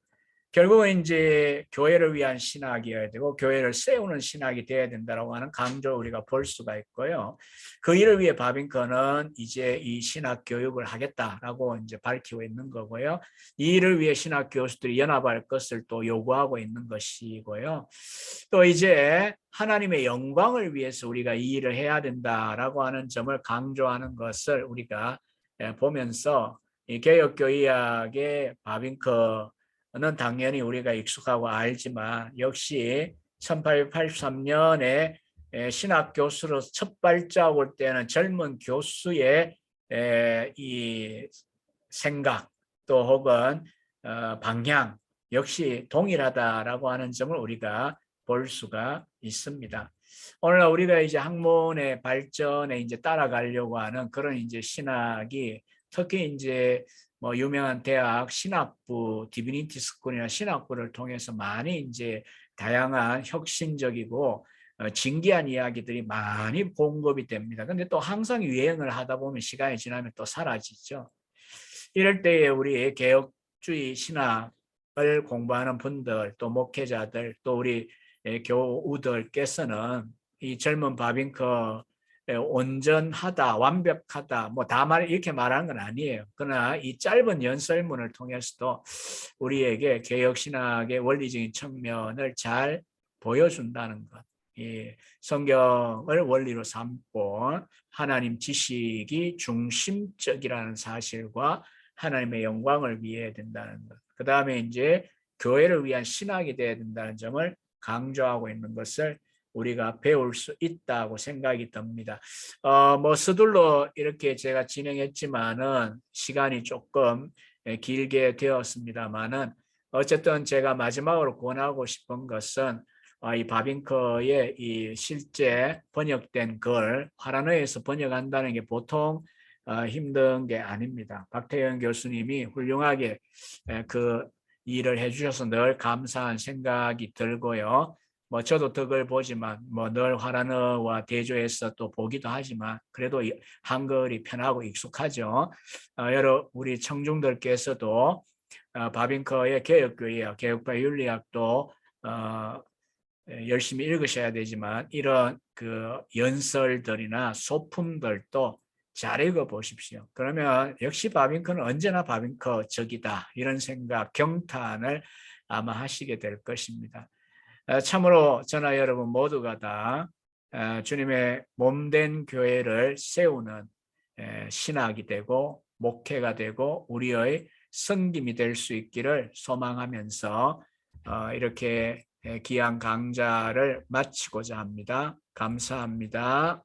결국은 이제 교회를 위한 신학이어야 되고 교회를 세우는 신학이 되어야 된다라고 하는 강조 우리가 볼 수가 있고요. 그 일을 위해 바빙커는 이제 이 신학 교육을 하겠다라고 이제 밝히고 있는 거고요. 이 일을 위해 신학 교수들이 연합할 것을 또 요구하고 있는 것이고요. 또 이제 하나님의 영광을 위해서 우리가 이 일을 해야 된다라고 하는 점을 강조하는 것을 우리가 보면서 이 개혁교의학의 바빙커 는 당연히 우리가 익숙하고 알지만 역시 1883년에 신학 교수로 첫 발자국을 떼는 젊은 교수의 이 생각 또 혹은 방향 역시 동일하다라고 하는 점을 우리가 볼 수가 있습니다. 오늘날 우리가 이제 학문의 발전에 이제 따라가려고 하는 그런 이제 신학이 특히 이제 뭐 유명한 대학 신학부 디비니티 스쿨이나 신학부를 통해서 많이 이제 다양한 혁신적이고 진기한 이야기들이 많이 공급이 됩니다. 근데 또 항상 유행을 하다 보면 시간이 지나면 또 사라지죠. 이럴 때에 우리 개혁주의 신학을 공부하는 분들 또 목회자들 또 우리 교우들께서는 이 젊은 바빙커 온전하다, 완벽하다, 뭐 다 이렇게 말하는 건 아니에요. 그러나 이 짧은 연설문을 통해서도 우리에게 개혁신학의 원리적인 측면을 잘 보여준다는 것. 이 성경을 원리로 삼고 하나님 지식이 중심적이라는 사실과 하나님의 영광을 위해야 된다는 것. 그 다음에 이제 교회를 위한 신학이 되어야 된다는 점을 강조하고 있는 것을 우리가 배울 수 있다고 생각이 듭니다. 뭐 서둘러 이렇게 제가 진행했지만은 시간이 조금 길게 되었습니다만은 어쨌든 제가 마지막으로 권하고 싶은 것은 이 바빙커의 이 실제 번역된 글 화란어에서 번역한다는 게 보통 힘든 게 아닙니다. 박태영 교수님이 훌륭하게 그 일을 해주셔서 늘 감사한 생각이 들고요. 뭐 저도 덕을 보지만 뭐 늘 화란어와 대조해서 또 보기도 하지만 그래도 한글이 편하고 익숙하죠. 우리 청중들께서도 바빙커의 개혁교회학, 개혁파 윤리학도 열심히 읽으셔야 되지만 이런 그 연설들이나 소품들도 잘 읽어보십시오. 그러면 역시 바빙커는 언제나 바빙커적이다 이런 생각, 경탄을 아마 하시게 될 것입니다. 참으로 저나 여러분 모두가 다 주님의 몸된 교회를 세우는 신학이 되고 목회가 되고 우리의 섬김이 될 수 있기를 소망하면서 이렇게 귀한 강좌를 마치고자 합니다. 감사합니다.